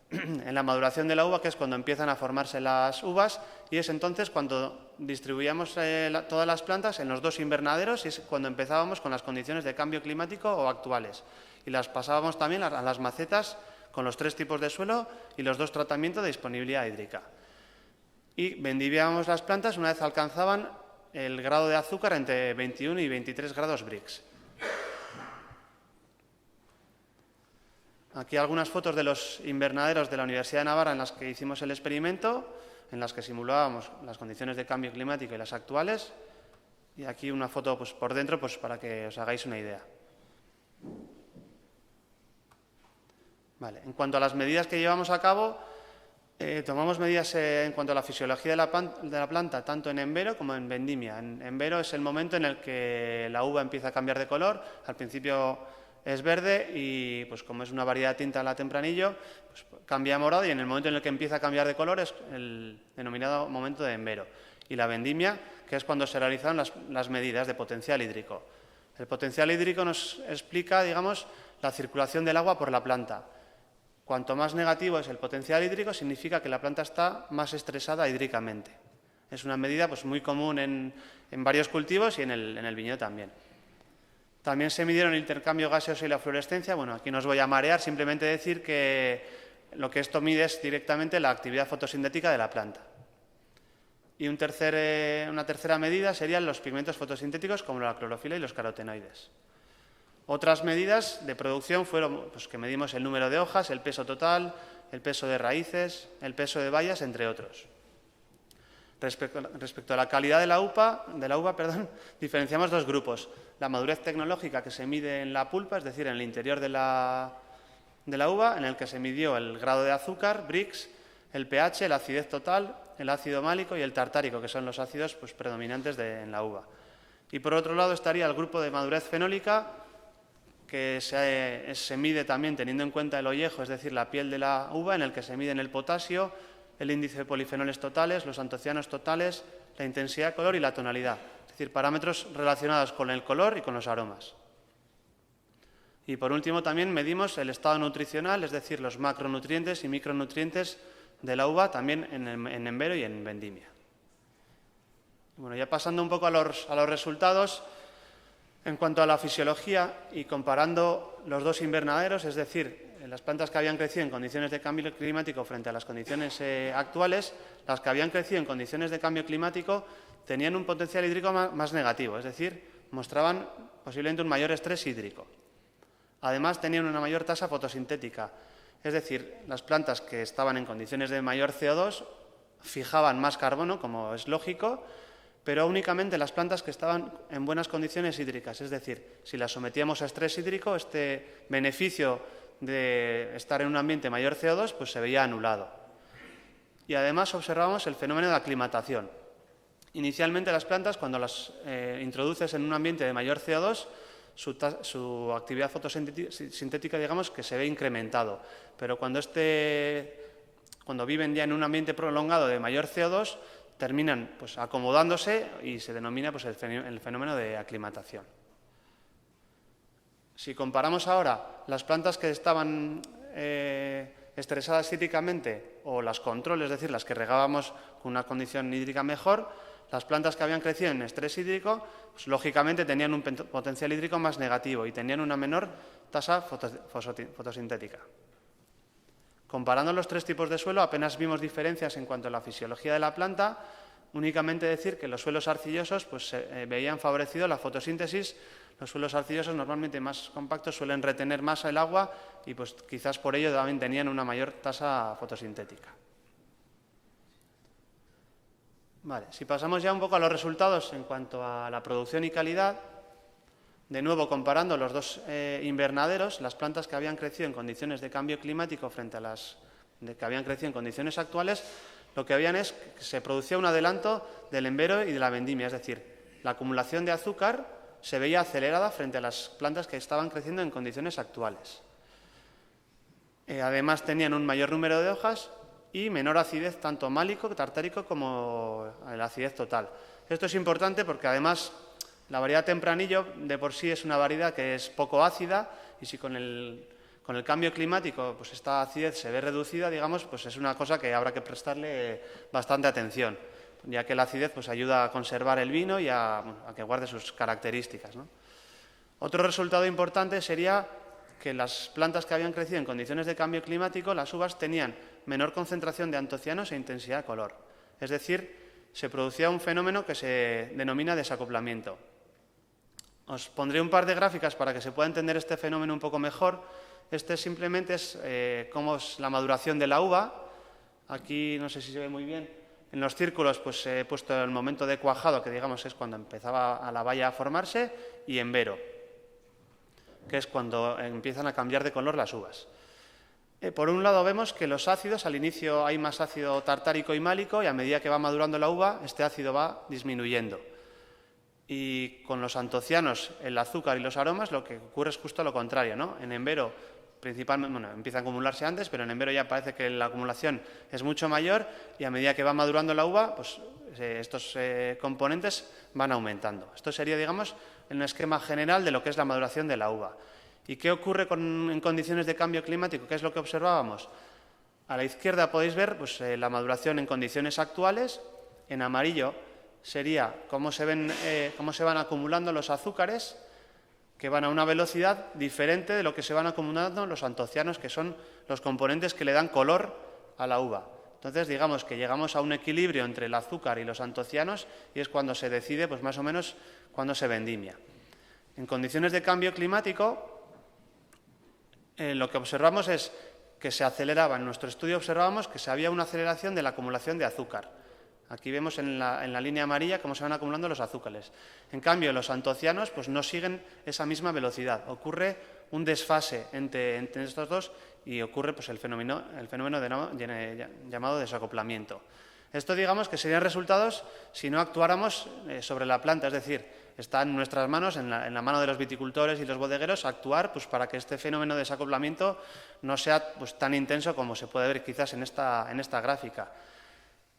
en la maduración de la uva, que es cuando empiezan a formarse las uvas, y es entonces cuando distribuíamos todas las plantas en los 2 invernaderos, y es cuando empezábamos con las condiciones de cambio climático o actuales. Y las pasábamos también a las macetas con los 3 tipos de suelo y los 2 tratamientos de disponibilidad hídrica. Y vendivíamos las plantas una vez alcanzaban el grado de azúcar entre 21 y 23 grados Brix. Aquí algunas fotos de los invernaderos de la Universidad de Navarra en las que hicimos el experimento, en las que simulábamos las condiciones de cambio climático y las actuales. Y aquí una foto por dentro, para que os hagáis una idea. Vale. En cuanto a las medidas que llevamos a cabo, tomamos medidas en cuanto a la fisiología de la planta, tanto en envero como en vendimia. En envero es el momento en el que la uva empieza a cambiar de color. Al principio es verde y, como es una variedad tinta la Tempranillo, cambia a morado, y en el momento en el que empieza a cambiar de color es el denominado momento de envero. Y la vendimia, que es cuando se realizan las medidas de potencial hídrico. El potencial hídrico nos explica, digamos, la circulación del agua por la planta. Cuanto más negativo es el potencial hídrico, significa que la planta está más estresada hídricamente. Es una medida muy común en varios cultivos y en el viñedo también. También se midieron el intercambio gaseoso y la fluorescencia. Bueno, aquí no os voy a marear, simplemente decir que lo que esto mide es directamente la actividad fotosintética de la planta. Y una tercera medida serían los pigmentos fotosintéticos como la clorofila y los carotenoides. Otras medidas de producción fueron pues, que medimos el número de hojas, el peso total, el peso de raíces, el peso de bayas, entre otros. Respecto a la calidad de la uva, diferenciamos dos grupos. La madurez tecnológica, que se mide en la pulpa, es decir, en el interior de la uva, en el que se midió el grado de azúcar, Brix, el pH, la acidez total, el ácido málico y el tartárico, que son los ácidos pues, predominantes en la uva. Y por otro lado estaría el grupo de madurez fenólica, que se mide también teniendo en cuenta el ollejo, es decir, la piel de la uva, en el que se miden el potasio, el índice de polifenoles totales, los antocianos totales, la intensidad de color y la tonalidad, es decir, parámetros relacionados con el color y con los aromas. Y por último también medimos el estado nutricional, es decir, los macronutrientes y micronutrientes de la uva, también en Envero y en Vendimia. Bueno, ya pasando un poco a los resultados, en cuanto a la fisiología y comparando los dos invernaderos, es decir, las plantas que habían crecido en condiciones de cambio climático frente a las condiciones actuales, las que habían crecido en condiciones de cambio climático tenían un potencial hídrico más negativo, es decir, mostraban posiblemente un mayor estrés hídrico. Además, tenían una mayor tasa fotosintética, es decir, las plantas que estaban en condiciones de mayor CO2 fijaban más carbono, como es lógico, pero únicamente las plantas que estaban en buenas condiciones hídricas, es decir, si las sometíamos a estrés hídrico, este beneficio de estar en un ambiente mayor CO2 pues se veía anulado. Y además observamos el fenómeno de aclimatación. Inicialmente las plantas, cuando las introduces en un ambiente de mayor CO2, su actividad fotosintética, digamos, que se ve incrementado. Pero cuando viven ya en un ambiente prolongado de mayor CO2, terminan pues, acomodándose y se denomina pues, el fenómeno de aclimatación. Si comparamos ahora las plantas que estaban estresadas hídricamente o las control, es decir, las que regábamos con una condición hídrica mejor, las plantas que habían crecido en estrés hídrico, pues, lógicamente tenían un potencial hídrico más negativo y tenían una menor tasa fotosintética. Comparando los tres tipos de suelo, apenas vimos diferencias en cuanto a la fisiología de la planta, únicamente decir que los suelos arcillosos pues, veían favorecido la fotosíntesis. Los suelos arcillosos, normalmente más compactos, suelen retener más el agua y pues, quizás por ello también tenían una mayor tasa fotosintética. Vale, si pasamos ya un poco a los resultados en cuanto a la producción y calidad, de nuevo comparando los dos invernaderos, las plantas que habían crecido en condiciones de cambio climático frente a las que habían crecido en condiciones actuales, lo que habían es que se producía un adelanto del Envero y de la Vendimia, es decir, la acumulación de azúcar se veía acelerada frente a las plantas que estaban creciendo en condiciones actuales. Además tenían un mayor número de hojas y menor acidez tanto málico, tartárico como la acidez total. Esto es importante porque además la variedad tempranillo de por sí es una variedad que es poco ácida y si con el cambio climático pues esta acidez se ve reducida, digamos, pues es una cosa que habrá que prestarle bastante atención, ya que la acidez pues ayuda a conservar el vino y a que guarde sus características, ¿no? Otro resultado importante sería que las plantas que habían crecido en condiciones de cambio climático, las uvas tenían menor concentración de antocianos e intensidad de color. Es decir, se producía un fenómeno que se denomina desacoplamiento. Os pondré un par de gráficas para que se pueda entender este fenómeno un poco mejor. Este simplemente es cómo es la maduración de la uva. Aquí no sé si se ve muy bien. En los círculos pues he puesto el momento de cuajado, que digamos es cuando empezaba a la baya a formarse, y Envero, que es cuando empiezan a cambiar de color las uvas. Por un lado vemos que los ácidos, al inicio hay más ácido tartárico y málico, y a medida que va madurando la uva, este ácido va disminuyendo. Y con los antocianos, el azúcar y los aromas, lo que ocurre es justo lo contrario, ¿no? En Envero, principalmente, bueno, empieza a acumularse antes, pero en Envero ya parece que la acumulación es mucho mayor y a medida que va madurando la uva, pues estos componentes van aumentando. Esto sería, digamos, un esquema general de lo que es la maduración de la uva. ¿Y qué ocurre en condiciones de cambio climático? ¿Qué es lo que observábamos? A la izquierda podéis ver pues, la maduración en condiciones actuales. En amarillo sería cómo se van acumulando los azúcares, que van a una velocidad diferente de lo que se van acumulando los antocianos, que son los componentes que le dan color a la uva. Entonces, digamos que llegamos a un equilibrio entre el azúcar y los antocianos y es cuando se decide, pues más o menos, cuándo se vendimia. En condiciones de cambio climático, lo que observamos es que se aceleraba, en nuestro estudio observábamos que había una aceleración de la acumulación de azúcar. Aquí vemos en la línea amarilla cómo se van acumulando los azúcares. En cambio, los antocianos pues, no siguen esa misma velocidad. Ocurre un desfase entre estos dos y ocurre pues, el fenómeno llamado desacoplamiento. Esto, digamos, que serían resultados si no actuáramos sobre la planta, es decir, está en nuestras manos, en la mano de los viticultores y los bodegueros, actuar pues, para que este fenómeno de desacoplamiento no sea pues, tan intenso como se puede ver quizás en esta gráfica.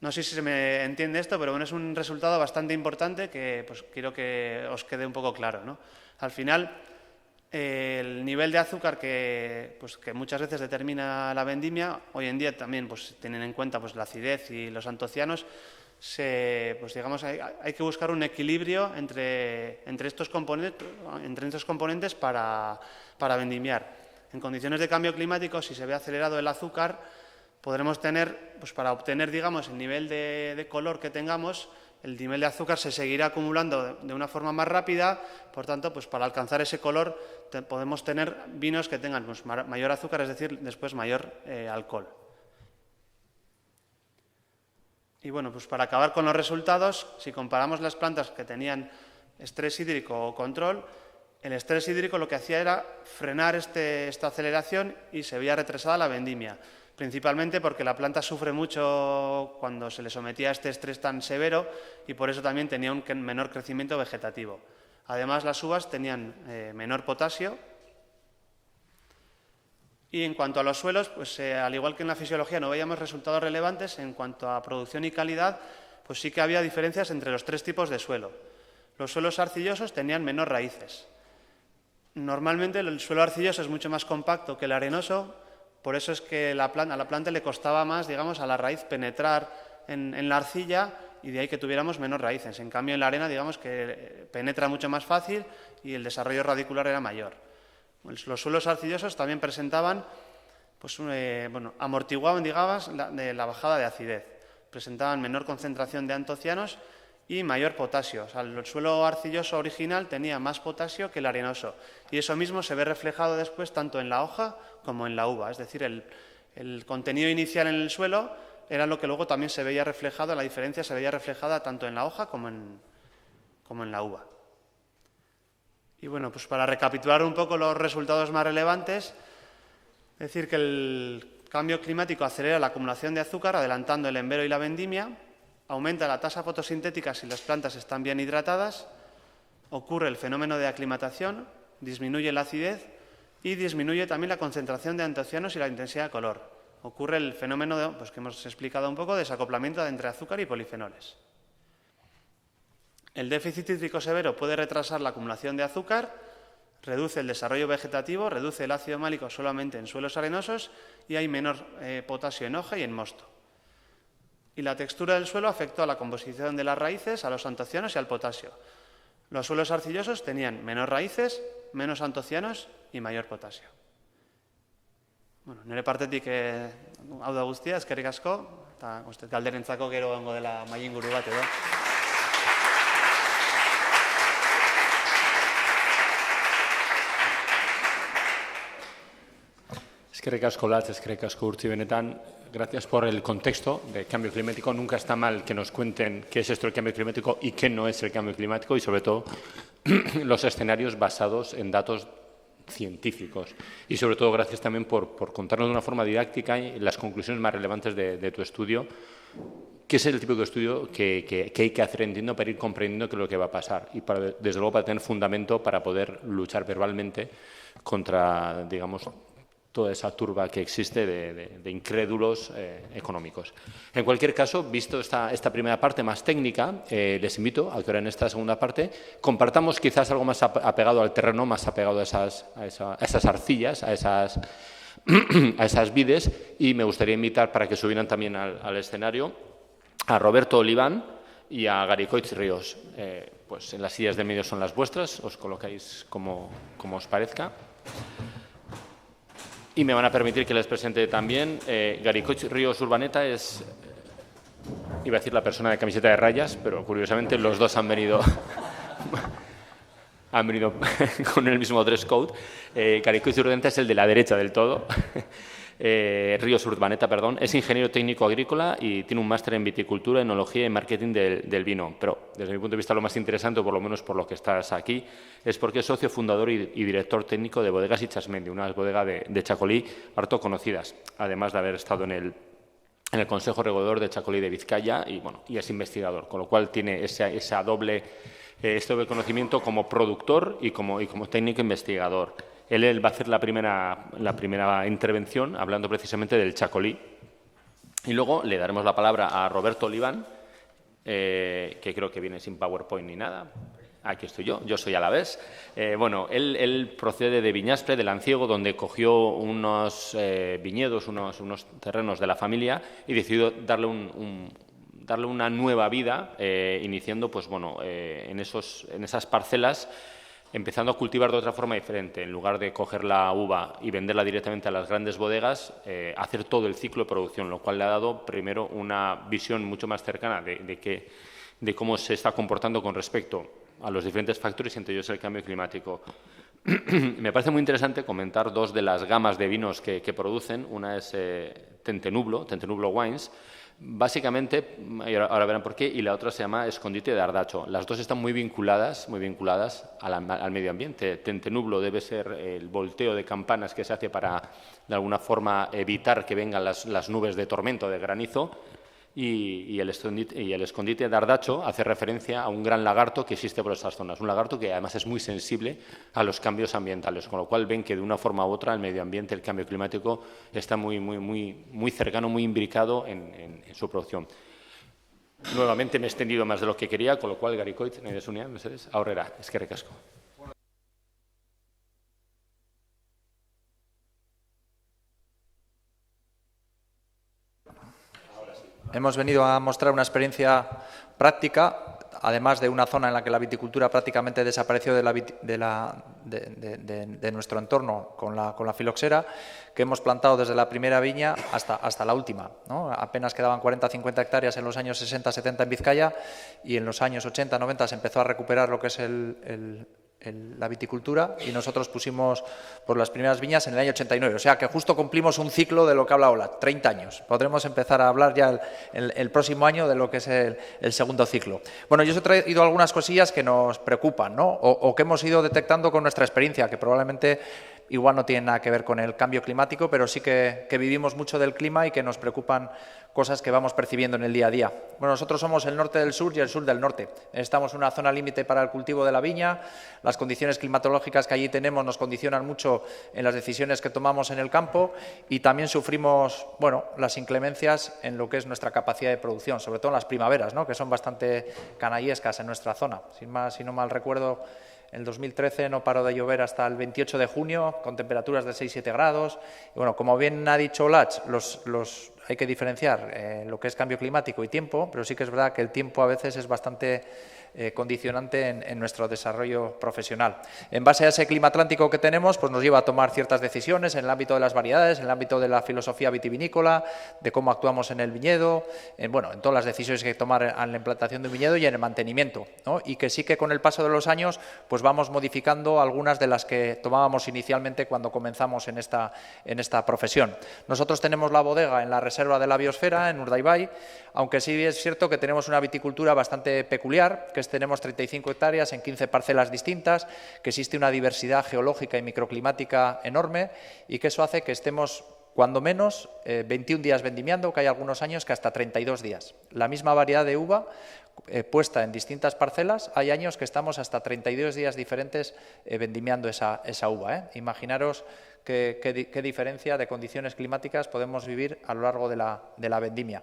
No sé si se me entiende esto, pero bueno, es un resultado bastante importante que pues, quiero que os quede un poco claro, ¿no? Al final, el nivel de azúcar que muchas veces determina la vendimia, hoy en día también pues, tienen en cuenta pues, la acidez y los antocianos, pues, digamos, hay que buscar un equilibrio entre estos componentes para vendimiar. En condiciones de cambio climático, si se ve acelerado el azúcar, podremos tener, pues para obtener, digamos, el nivel de color que tengamos, el nivel de azúcar se seguirá acumulando de una forma más rápida, por tanto, pues para alcanzar ese color podemos tener vinos que tengan pues, mayor azúcar, es decir, después mayor alcohol. Y bueno, pues para acabar con los resultados, si comparamos las plantas que tenían estrés hídrico o control, el estrés hídrico lo que hacía era frenar esta aceleración y se veía retrasada la vendimia, principalmente porque la planta sufre mucho cuando se le sometía a este estrés tan severo y por eso también tenía un menor crecimiento vegetativo. Además, las uvas tenían menor potasio. Y en cuanto a los suelos, pues al igual que en la fisiología no veíamos resultados relevantes, en cuanto a producción y calidad, pues sí que había diferencias entre los tres tipos de suelo. Los suelos arcillosos tenían menos raíces. Normalmente el suelo arcilloso es mucho más compacto que el arenoso, por eso es que a la planta le costaba más, digamos, a la raíz penetrar en la arcilla y de ahí que tuviéramos menos raíces. En cambio, en la arena, digamos que penetra mucho más fácil y el desarrollo radicular era mayor. Los suelos arcillosos también presentaban, pues, amortiguaban, digamos, la bajada de acidez. Presentaban menor concentración de antocianos y mayor potasio. O sea, el suelo arcilloso original tenía más potasio que el arenoso. Y eso mismo se ve reflejado después tanto en la hoja como en la uva. Es decir, el contenido inicial en el suelo era lo que luego también se veía reflejado, la diferencia se veía reflejada tanto en la hoja como en la uva. Y bueno, pues para recapitular un poco los resultados más relevantes, decir que el cambio climático acelera la acumulación de azúcar, adelantando el envero y la vendimia, aumenta la tasa fotosintética si las plantas están bien hidratadas, ocurre el fenómeno de aclimatación, disminuye la acidez y disminuye también la concentración de antocianos y la intensidad de color. Ocurre el fenómeno pues, que hemos explicado un poco, de desacoplamiento entre azúcar y polifenoles. El déficit hídrico severo puede retrasar la acumulación de azúcar, reduce el desarrollo vegetativo, reduce el ácido málico solamente en suelos arenosos y hay menor potasio en hoja y en mosto. Y la textura del suelo afectó a la composición de las raíces, a los antocianos y al potasio. Los suelos arcillosos tenían menos raíces, menos antocianos y mayor potasio. Bueno, nire partetik hau da guztia, eskerrik asko, eta galderentzako gero egongo dela mailinguru bat edo. Eskerrik asko Latz, eskerrik asko Urtzi, benetan. Gracias por el contexto del cambio climático. Nunca está mal que nos cuenten qué es esto el cambio climático y qué no es el cambio climático y, sobre todo, los escenarios basados en datos científicos. Y, sobre todo, gracias también por contarnos de una forma didáctica las conclusiones más relevantes de tu estudio, que es el tipo de estudio que hay que hacer, entiendo, para ir comprendiendo qué es lo que va a pasar y, desde luego, para tener fundamento para poder luchar verbalmente contra, digamos, toda esa turba que existe de incrédulos económicos. En cualquier caso, visto esta primera parte más técnica, les invito a que ahora en esta segunda parte compartamos quizás algo más apegado al terreno, más apegado a esas arcillas, a esas vides, y me gustaría invitar para que subieran también al escenario a Roberto Oliván y a Garicoitz Ríos. Pues en las sillas de medio son las vuestras, os colocáis como os parezca. Y me van a permitir que les presente también. Garicoitz Ríos Urbaneta es iba a decir la persona de camiseta de rayas, pero curiosamente los dos han venido con el mismo dress code. Garicoitz Urdaneta es el de la derecha del todo. Ríos Urdaneta, perdón, es ingeniero técnico agrícola y tiene un máster en viticultura, enología y marketing del vino. Pero desde mi punto de vista lo más interesante, o por lo menos por lo que estás aquí, es porque es socio fundador y director técnico de Bodegas Itxasmendi, una bodega de Chacolí harto conocidas, además de haber estado en el Consejo Regulador de Chacolí de Vizcaya y es investigador, con lo cual tiene este doble conocimiento como productor y como técnico investigador. Él va a hacer la primera intervención hablando precisamente del Chacolí. Y luego le daremos la palabra a Roberto Oliván, que creo que viene sin PowerPoint ni nada. Aquí estoy yo soy alavés. Él procede de Viñaspre, de Lanciego, donde cogió unos viñedos, unos terrenos de la familia y decidió darle una nueva vida, iniciando en esas parcelas, empezando a cultivar de otra forma diferente. En lugar de coger la uva y venderla directamente a las grandes bodegas, hacer todo el ciclo de producción, lo cual le ha dado primero una visión mucho más cercana de cómo se está comportando con respecto a los diferentes factores, entre ellos el cambio climático. Me parece muy interesante comentar dos de las gamas de vinos que producen. Una es Tentenublo Wines, básicamente, ahora verán por qué, y la otra se llama Escondite de Ardacho. Las dos están muy vinculadas al medio ambiente. Tentenublo debe ser el volteo de campanas que se hace para, de alguna forma, evitar que vengan las nubes de tormento, de granizo, y el Escondite de Ardacho hace referencia a un gran lagarto que existe por estas zonas, un lagarto que además es muy sensible a los cambios ambientales, con lo cual ven que de una forma u otra el medio ambiente, el cambio climático está muy cercano, muy imbricado en su producción. Nuevamente me he extendido más de lo que quería, con lo cual Garicoitz, Mercedes, aurrera, eskerrik asko. Hemos venido a mostrar una experiencia práctica, además de una zona en la que la viticultura prácticamente desapareció de nuestro entorno con la filoxera, que hemos plantado desde la primera viña hasta la última, ¿no? Apenas quedaban 40-50 hectáreas en los años 60-70 en Vizcaya, y en los años 80-90 se empezó a recuperar lo que es la viticultura, y nosotros pusimos por las primeras viñas en el año 89, o sea que justo cumplimos un ciclo de lo que habla Ola, 30 años. Podremos empezar a hablar ya el próximo año de lo que es el segundo ciclo. Bueno, yo os he traído algunas cosillas que nos preocupan, ¿no? O que hemos ido detectando con nuestra experiencia, que probablemente igual no tienen nada que ver con el cambio climático, pero sí que vivimos mucho del clima y que nos preocupan cosas que vamos percibiendo en el día a día. Bueno, nosotros somos el norte del sur y el sur del norte. Estamos en una zona límite para el cultivo de la viña. Las condiciones climatológicas que allí tenemos nos condicionan mucho en las decisiones que tomamos en el campo, y también sufrimos, las inclemencias en lo que es nuestra capacidad de producción, sobre todo en las primaveras, ¿no?, que son bastante canallescas en nuestra zona. Si no mal recuerdo, en el 2013 no paró de llover hasta el 28 de junio, con temperaturas de 6-7 grados. Y bueno, como bien ha dicho Olach, hay que diferenciar lo que es cambio climático y tiempo, pero sí que es verdad que el tiempo a veces es bastante condicionante en nuestro desarrollo profesional. En base a ese clima atlántico que tenemos, pues nos lleva a tomar ciertas decisiones en el ámbito de las variedades, en el ámbito de la filosofía vitivinícola, de cómo actuamos en el viñedo, en todas las decisiones que hay que tomar en la implantación de un viñedo y en el mantenimiento, ¿no? Y que sí que con el paso de los años pues vamos modificando algunas de las que tomábamos inicialmente cuando comenzamos en esta profesión. Nosotros tenemos la bodega en la reserva de la biosfera, en Urdaibai, aunque sí es cierto que tenemos una viticultura bastante peculiar, que tenemos 35 hectáreas en 15 parcelas distintas, que existe una diversidad geológica y microclimática enorme, y que eso hace que estemos cuando menos 21 días vendimiando, que hay algunos años que hasta 32 días. La misma variedad de uva puesta en distintas parcelas, hay años que estamos hasta 32 días diferentes vendimiando esa uva. Imaginaros qué diferencia de condiciones climáticas podemos vivir a lo largo de la vendimia.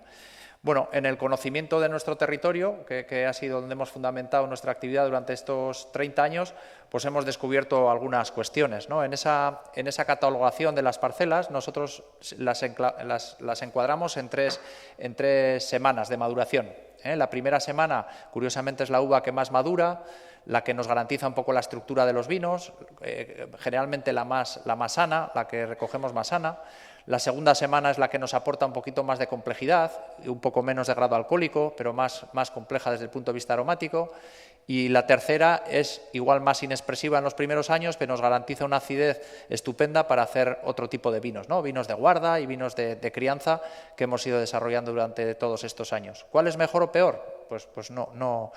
Bueno, en el conocimiento de nuestro territorio, que ha sido donde hemos fundamentado nuestra actividad durante estos 30 años, pues hemos descubierto algunas cuestiones, ¿no? En esa catalogación de las parcelas, nosotros las encuadramos en tres semanas de maduración. La primera semana, curiosamente, es la uva que más madura, la que nos garantiza un poco la estructura de los vinos, generalmente la más sana, la que recogemos más sana. La segunda semana es la que nos aporta un poquito más de complejidad, un poco menos de grado alcohólico, pero más compleja desde el punto de vista aromático. Y la tercera es igual más inexpresiva en los primeros años, pero nos garantiza una acidez estupenda para hacer otro tipo de vinos, ¿no? Vinos de guarda y vinos de crianza que hemos ido desarrollando durante todos estos años. ¿Cuál es mejor o peor? Pues no,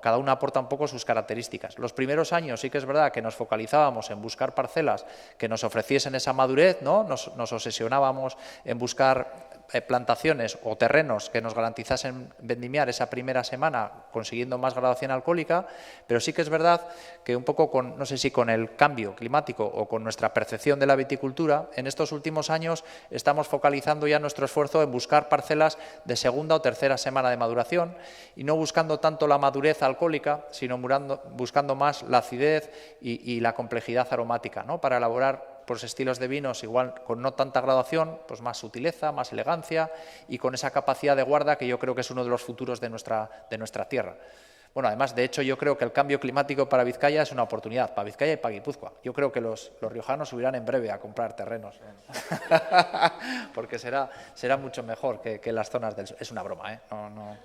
cada una aporta un poco sus características. Los primeros años sí que es verdad que nos focalizábamos en buscar parcelas que nos ofreciesen esa madurez, ¿no? Nos obsesionábamos en buscar plantaciones o terrenos que nos garantizasen vendimiar esa primera semana consiguiendo más graduación alcohólica, pero sí que es verdad que un poco no sé si con el cambio climático o con nuestra percepción de la viticultura, en estos últimos años estamos focalizando ya nuestro esfuerzo en buscar parcelas de segunda o tercera semana de maduración y no buscando tanto la madurez alcohólica, sino buscando más la acidez y la complejidad aromática, ¿no? Para elaborar pues estilos de vinos igual con no tanta graduación, pues más sutileza, más elegancia y con esa capacidad de guarda que yo creo que es uno de los futuros de nuestra tierra. Bueno, además, de hecho, yo creo que el cambio climático para Vizcaya es una oportunidad, para Vizcaya y para Guipúzcoa. Yo creo que los riojanos subirán en breve a comprar terrenos, porque será mucho mejor que las zonas del sur. Es una broma, ¿eh? No.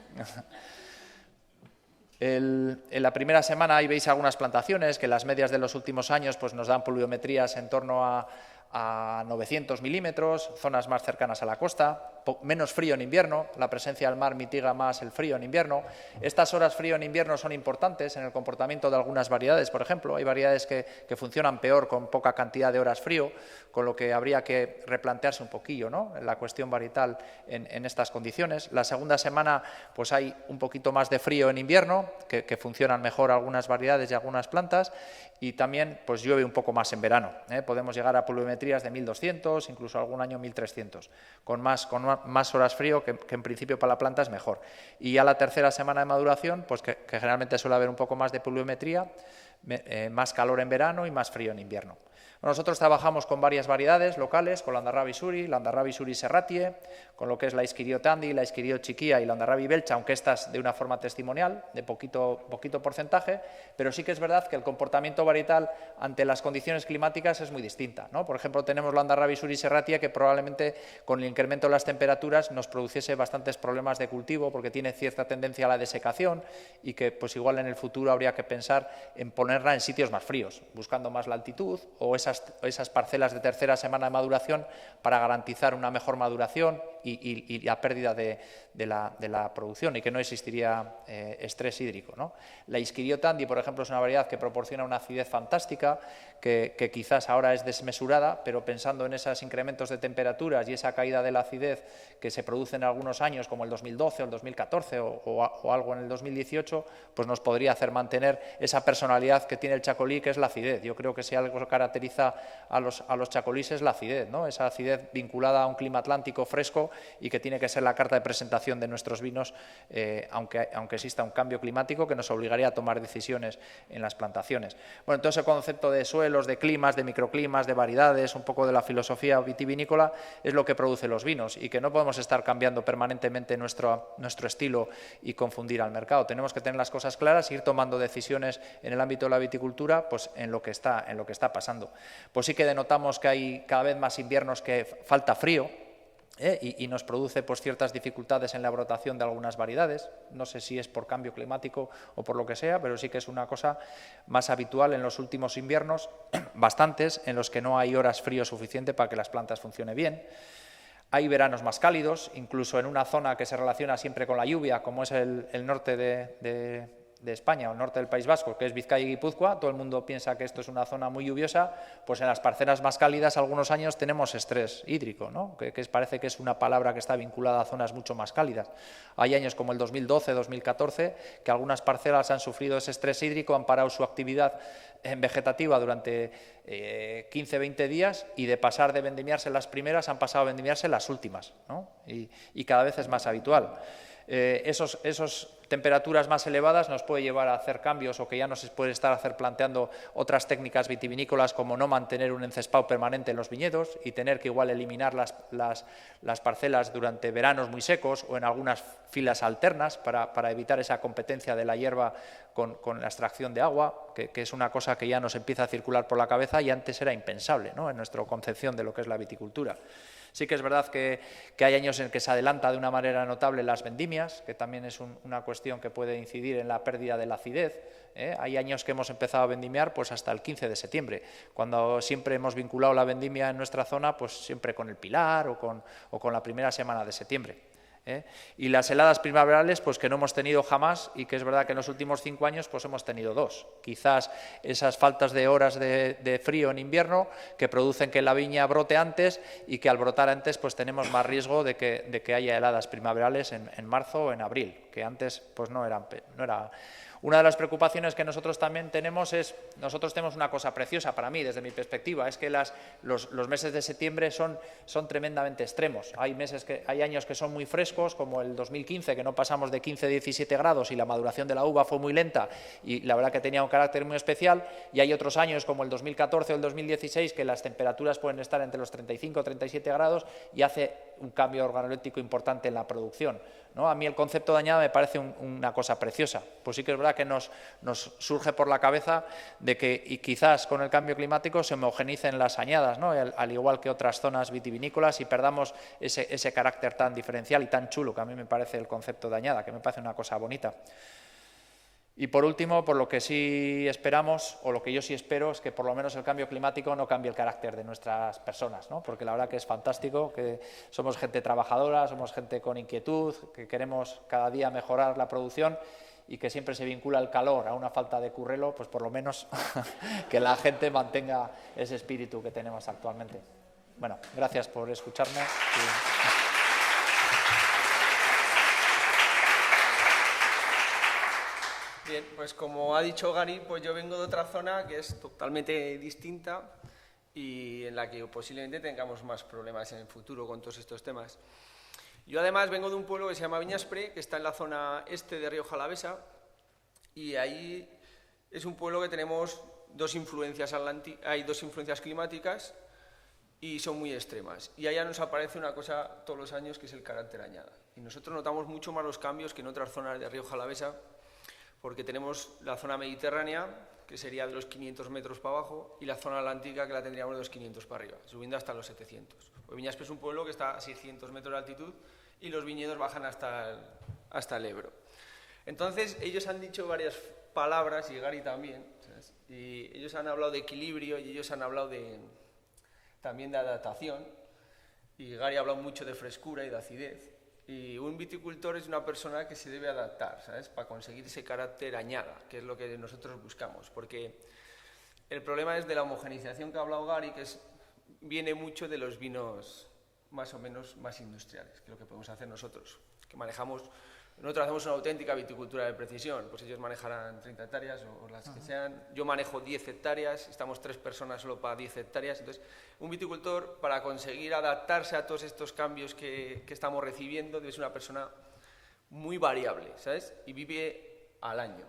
En la primera semana ahí veis algunas plantaciones que las medias de los últimos años pues nos dan pluviometrías en torno a 900 milímetros, zonas más cercanas a la costa, menos frío en invierno, la presencia del mar mitiga más el frío en invierno. Estas horas frío en invierno son importantes en el comportamiento de algunas variedades, por ejemplo, hay variedades que funcionan peor con poca cantidad de horas frío, con lo que habría que replantearse un poquillo, ¿no?, la cuestión varietal en estas condiciones. La segunda semana pues hay un poquito más de frío en invierno, que funcionan mejor algunas variedades y algunas plantas, y también pues llueve un poco más en verano, ¿eh? Podemos llegar a pluviometrías de 1200, incluso algún año 1300, con más horas frío, que en principio para la planta es mejor. Y ya la tercera semana de maduración, pues que generalmente suele haber un poco más de pluviometría, más calor en verano y más frío en invierno. Nosotros trabajamos con varias variedades locales, con Landarrabi Suri Serratie, con lo que es la Isquirio Tandi, la Isquirio Chiquía y Landarrabi Belcha, aunque estas de una forma testimonial, de poquito porcentaje, pero sí que es verdad que el comportamiento varietal ante las condiciones climáticas es muy distinta, ¿no? Por ejemplo, tenemos Landarrabi Suri Serratie que probablemente con el incremento de las temperaturas nos produciese bastantes problemas de cultivo porque tiene cierta tendencia a la desecación y que pues igual en el futuro habría que pensar en ponerla en sitios más fríos, buscando más la altitud o esas parcelas de tercera semana de maduración para garantizar una mejor maduración y la pérdida de la producción y que no existiría estrés hídrico, ¿no? La Isquirio Tandi, por ejemplo, es una variedad que proporciona una acidez fantástica, que quizás ahora es desmesurada, pero pensando en esos incrementos de temperaturas y esa caída de la acidez que se produce en algunos años, como el 2012 o el 2014 o algo en el 2018, pues nos podría hacer mantener esa personalidad que tiene el chacolí, que es la acidez. Yo creo que si algo caracteriza a los chacolís es la acidez, ¿no? Esa acidez vinculada a un clima atlántico fresco y que tiene que ser la carta de presentación de nuestros vinos, aunque exista un cambio climático que nos obligaría a tomar decisiones en las plantaciones. Bueno, entonces el concepto de suelos, de climas, de microclimas, de variedades, un poco de la filosofía vitivinícola es lo que produce los vinos y que no podemos estar cambiando permanentemente nuestro estilo y confundir al mercado. Tenemos que tener las cosas claras e ir tomando decisiones en el ámbito de la viticultura pues en lo que está pasando. Pues sí que denotamos que hay cada vez más inviernos que falta frío, y nos produce pues ciertas dificultades en la brotación de algunas variedades. No sé si es por cambio climático o por lo que sea, pero sí que es una cosa más habitual en los últimos inviernos, bastantes, en los que no hay horas frío suficiente para que las plantas funcionen bien. Hay veranos más cálidos, incluso en una zona que se relaciona siempre con la lluvia, como es el norte de España o el norte del País Vasco, que es Vizcaya y Guipúzcoa. Todo el mundo piensa que esto es una zona muy lluviosa, pues en las parcelas más cálidas algunos años tenemos estrés hídrico, ¿no? que parece que es una palabra que está vinculada a zonas mucho más cálidas. Hay años como el 2012, 2014, que algunas parcelas han sufrido ese estrés hídrico, han parado su actividad vegetativa durante 15-20 días y de pasar de vendimiarse las primeras han pasado a vendimiarse las últimas, ¿no? Y cada vez es más habitual. Esos temperaturas más elevadas nos puede llevar a hacer cambios o que ya no se puede estar planteando otras técnicas vitivinícolas como no mantener un encespado permanente en los viñedos y tener que igual eliminar las parcelas durante veranos muy secos o en algunas filas alternas para evitar esa competencia de la hierba con la extracción de agua, que es una cosa que ya nos empieza a circular por la cabeza y antes era impensable, ¿no?, en nuestra concepción de lo que es la viticultura. Sí que es verdad que hay años en que se adelanta de una manera notable las vendimias, que también es una cuestión que puede incidir en la pérdida de la acidez. Hay años que hemos empezado a vendimiar pues hasta el 15 de septiembre, cuando siempre hemos vinculado la vendimia en nuestra zona pues siempre con el Pilar o con la primera semana de septiembre. Y las heladas primaverales pues que no hemos tenido jamás, y que es verdad que en los últimos 5 años pues hemos tenido 2. Quizás esas faltas de horas de frío en invierno que producen que la viña brote antes, y que al brotar antes pues tenemos más riesgo de que haya heladas primaverales en marzo o en abril, que antes pues no era. Una de las preocupaciones que nosotros también tenemos es, nosotros tenemos una cosa preciosa para mí, desde mi perspectiva, es que los meses de septiembre son tremendamente extremos. Hay años que son muy frescos, como el 2015, que no pasamos de 15 a 17 grados y la maduración de la uva fue muy lenta y la verdad que tenía un carácter muy especial, y hay otros años como el 2014 o el 2016 que las temperaturas pueden estar entre los 35 o 37 grados y hace un cambio organoléptico importante en la producción, ¿no? A mí el concepto de añada me parece una cosa preciosa. Pues sí que es verdad que nos surge por la cabeza de que y quizás con el cambio climático se homogenicen las añadas, ¿no? Al igual que otras zonas vitivinícolas, y perdamos ese carácter tan diferencial y tan chulo que a mí me parece el concepto de añada, que me parece una cosa bonita. Y por último, por lo que sí esperamos, o lo que yo sí espero, es que por lo menos el cambio climático no cambie el carácter de nuestras personas, ¿no? Porque la verdad que es fantástico, que somos gente trabajadora, somos gente con inquietud, que queremos cada día mejorar la producción, y que siempre se vincula el calor a una falta de currelo, pues por lo menos que la gente mantenga ese espíritu que tenemos actualmente. Bueno, gracias por escucharme. Bien, pues como ha dicho Gary, pues yo vengo de otra zona que es totalmente distinta y en la que posiblemente tengamos más problemas en el futuro con todos estos temas. Yo además vengo de un pueblo que se llama Viñaspre, que está en la zona este de Rioja Alavesa, y ahí es un pueblo que tenemos hay dos influencias climáticas y son muy extremas. Y allá nos aparece una cosa todos los años que es el carácter añada. Y nosotros notamos mucho más los cambios que en otras zonas de Rioja Alavesa, porque tenemos la zona mediterránea, que sería de los 500 metros para abajo, y la zona atlántica, que la tendríamos de los 500 para arriba, subiendo hasta los 700. Pues Viñaspre es un pueblo que está a 600 metros de altitud y los viñedos bajan hasta el Ebro. Entonces, ellos han dicho varias palabras, y Gary también, ¿sabes? Y ellos han hablado de equilibrio y ellos han hablado también de adaptación, y Gary ha hablado mucho de frescura y de acidez. Y un viticultor es una persona que se debe adaptar, ¿sabes? Para conseguir ese carácter añada, que es lo que nosotros buscamos. Porque el problema es de la homogeneización que ha hablado Gary, que viene mucho de los vinos más o menos más industriales, que es lo que podemos hacer nosotros. Nosotros hacemos una auténtica viticultura de precisión, pues ellos manejarán 30 hectáreas o las que sean. Yo manejo 10 hectáreas, estamos 3 personas solo para 10 hectáreas. Entonces, un viticultor, para conseguir adaptarse a todos estos cambios que estamos recibiendo, debe ser una persona muy variable, ¿sabes? Y vive al año.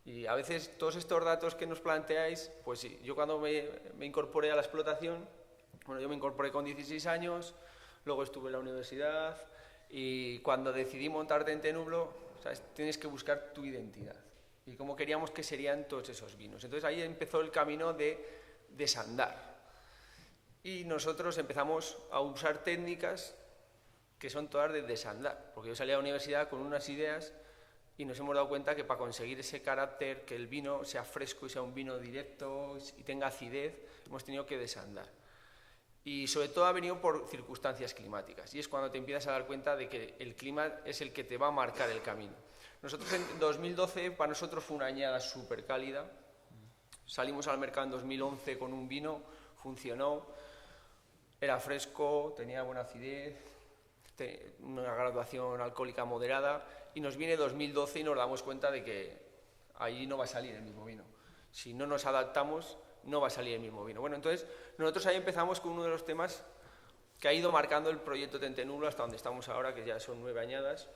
Y a veces todos estos datos que nos planteáis, pues sí, yo cuando me incorporé a la explotación, bueno, yo me incorporé con 16 años, luego estuve en la universidad. Y cuando decidí montar Tentenublo, ¿sabes? Tienes que buscar tu identidad y cómo queríamos que serían todos esos vinos. Entonces ahí empezó el camino de desandar. Y nosotros empezamos a usar técnicas que son todas de desandar, porque yo salí a la universidad con unas ideas y nos hemos dado cuenta que para conseguir ese carácter, que el vino sea fresco y sea un vino directo y tenga acidez, hemos tenido que desandar. Y sobre todo ha venido por circunstancias climáticas, y es cuando te empiezas a dar cuenta de que el clima es el que te va a marcar el camino. Nosotros en 2012, para nosotros fue una añada súper cálida. Salimos al mercado en 2011 con un vino, funcionó, era fresco, tenía buena acidez, una graduación alcohólica moderada, y nos viene 2012 y nos damos cuenta de que allí no va a salir el mismo vino. Si no nos adaptamos, no va a salir el mismo vino. Bueno, entonces nosotros ahí empezamos con uno de los temas que ha ido marcando el proyecto Tentenublo hasta donde estamos ahora, que ya son 9 añadas,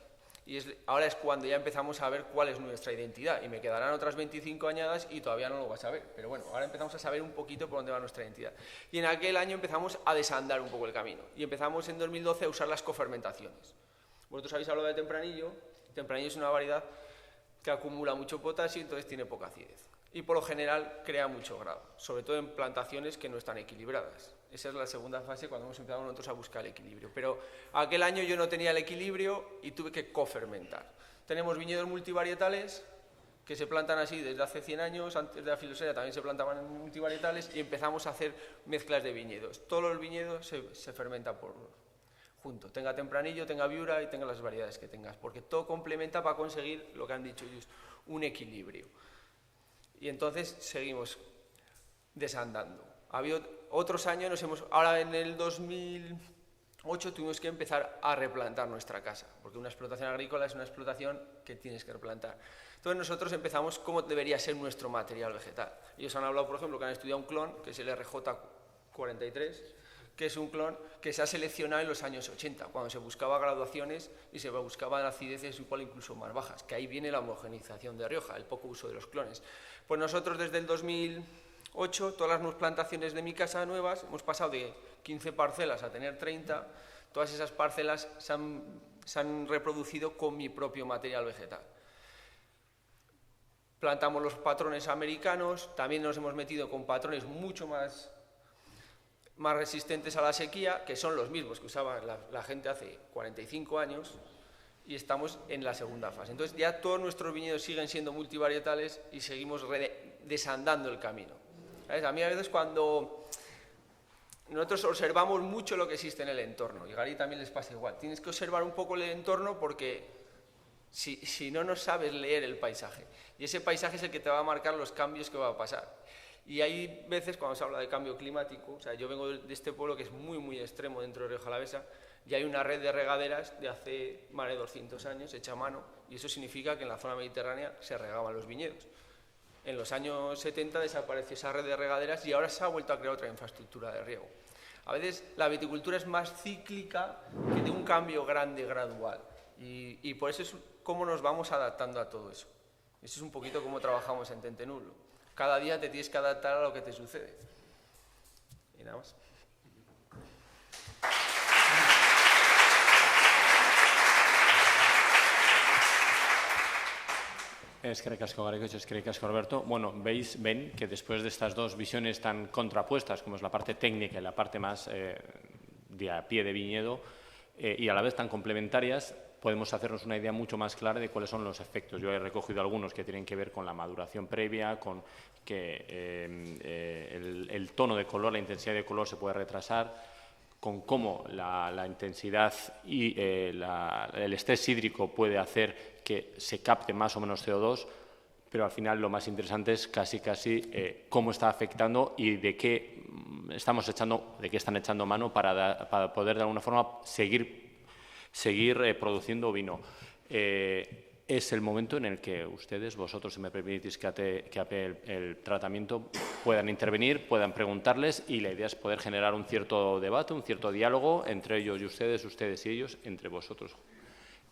y ahora es cuando ya empezamos a ver cuál es nuestra identidad, y me quedarán otras 25 añadas y todavía no lo vas a ver, pero bueno, ahora empezamos a saber un poquito por dónde va nuestra identidad. Y en aquel año empezamos a desandar un poco el camino, y empezamos en 2012 a usar las cofermentaciones. Vosotros habéis hablado de Tempranillo. Tempranillo es una variedad que acumula mucho potasio y entonces tiene poca acidez. Y por lo general crea mucho grado, sobre todo en plantaciones que no están equilibradas. Esa es la segunda fase cuando hemos empezado nosotros a buscar el equilibrio. Pero aquel año yo no tenía el equilibrio y tuve que cofermentar. Tenemos viñedos multivarietales que se plantan así desde hace 100 años, antes de la filoxera también se plantaban en multivarietales y empezamos a hacer mezclas de viñedos. Todos los viñedos se fermentan junto, tenga tempranillo, tenga viura y tenga las variedades que tengas, porque todo complementa para conseguir lo que han dicho ellos, un equilibrio. Y entonces seguimos desandando. Ha habido otros años, ahora en el 2008 tuvimos que empezar a replantar nuestra casa, porque una explotación agrícola es una explotación que tienes que replantar. Entonces nosotros empezamos cómo debería ser nuestro material vegetal. Ellos han hablado, por ejemplo, que han estudiado un clon, que es el RJ43, que es un clon que se ha seleccionado en los años 80, cuando se buscaba graduaciones y se buscaban acideces igual incluso más bajas, que ahí viene la homogeneización de Rioja, el poco uso de los clones. Pues nosotros desde el 2008, todas las plantaciones de mi casa nuevas, hemos pasado de 15 parcelas a tener 30, todas esas parcelas se han reproducido con mi propio material vegetal. Plantamos los patrones americanos, también nos hemos metido con patrones mucho más resistentes a la sequía, que son los mismos que usaba la gente hace 45 años, y estamos en la segunda fase. Entonces ya todos nuestros viñedos siguen siendo multivarietales y seguimos desandando el camino. ¿Sabes? A mí a veces cuando nosotros observamos mucho lo que existe en el entorno, y a Gary también les pasa igual, tienes que observar un poco el entorno porque si no, no sabes leer el paisaje, y ese paisaje es el que te va a marcar los cambios que va a pasar. Y hay veces cuando se habla de cambio climático, o sea, yo vengo de este pueblo que es muy, muy extremo dentro de Rioja Alavesa, y hay una red de regaderas de hace más de 200 años, hecha a mano, y eso significa que en la zona mediterránea se regaban los viñedos. En los años 70 desapareció esa red de regaderas y ahora se ha vuelto a crear otra infraestructura de riego. A veces la viticultura es más cíclica que de un cambio grande, gradual, y por eso es cómo nos vamos adaptando a todo eso. Eso es un poquito cómo trabajamos en Tentenulo. Cada día te tienes que adaptar a lo que te sucede. Y nada más. Eskerrik asko Garaikoetxea, eskerrik asko Roberto. Bueno, ven que después de estas dos visiones tan contrapuestas, como es la parte técnica y la parte más de a pie de viñedo, y a la vez tan complementarias, podemos hacernos una idea mucho más clara de cuáles son los efectos. Yo he recogido algunos que tienen que ver con la maduración previa, con que el tono de color, la intensidad de color se puede retrasar, con cómo la intensidad y el estrés hídrico puede hacer que se capte más o menos CO2, pero al final lo más interesante es casi cómo está afectando y de qué están echando mano para poder de alguna forma seguir produciendo vino. Es el momento en el que vosotros, si me permitís que ape el tratamiento, puedan intervenir, puedan preguntarles, y la idea es poder generar un cierto debate, un cierto diálogo entre ellos y ustedes y ellos, entre vosotros,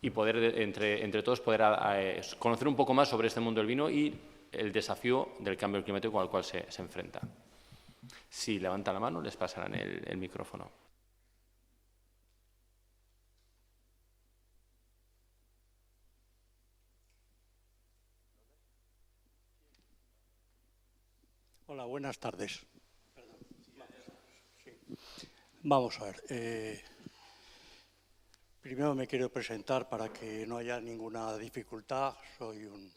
y poder entre todos poder conocer un poco más sobre este mundo del vino y el desafío del cambio climático al cual se enfrenta. Si levantan la mano, les pasarán el micrófono. Hola, buenas tardes. Vamos a ver. Primero me quiero presentar para que no haya ninguna dificultad. Soy un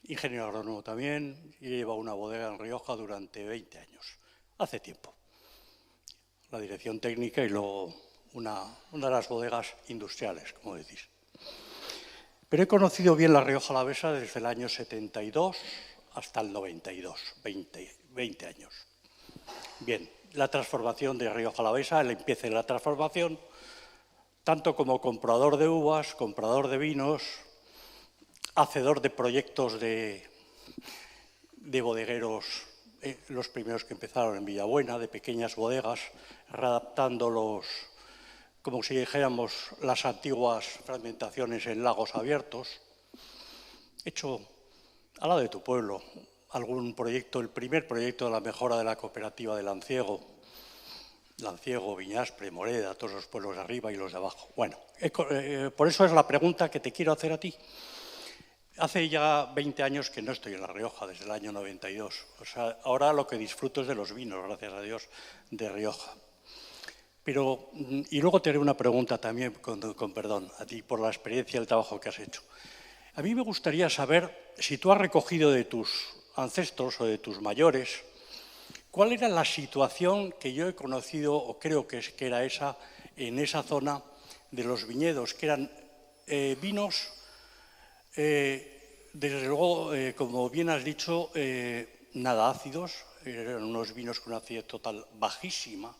ingeniero agrónomo también y he llevado una bodega en Rioja durante 20 años, hace tiempo. La dirección técnica y luego una de las bodegas industriales, como decís. Pero he conocido bien la Rioja Alavesa desde el año 72 hasta el 92, 20 años. Bien, la transformación de Rioja Alavesa, el empiece de la transformación, tanto como comprador de uvas, comprador de vinos, hacedor de proyectos de bodegueros, los primeros que empezaron en Villabuena, de pequeñas bodegas, readaptando como si dijéramos, las antiguas fragmentaciones en lagos abiertos. He hecho, al lado de tu pueblo, algún proyecto, el primer proyecto de la mejora de la cooperativa de Lanciego, Viñaspre, Moreda, todos los pueblos de arriba y los de abajo. Bueno, por eso es la pregunta que te quiero hacer a ti. Hace ya 20 años que no estoy en La Rioja, desde el año 92. O sea, ahora lo que disfruto es de los vinos, gracias a Dios, de Rioja. Pero, y luego te haré una pregunta también, con perdón, a ti por la experiencia y el trabajo que has hecho. A mí me gustaría saber si tú has recogido de tus ancestros o de tus mayores, ¿cuál era la situación que yo he conocido, o creo que era esa, en esa zona de los viñedos, que eran vinos, desde luego, como bien has dicho, nada ácidos, eran unos vinos con una acidez total bajísima.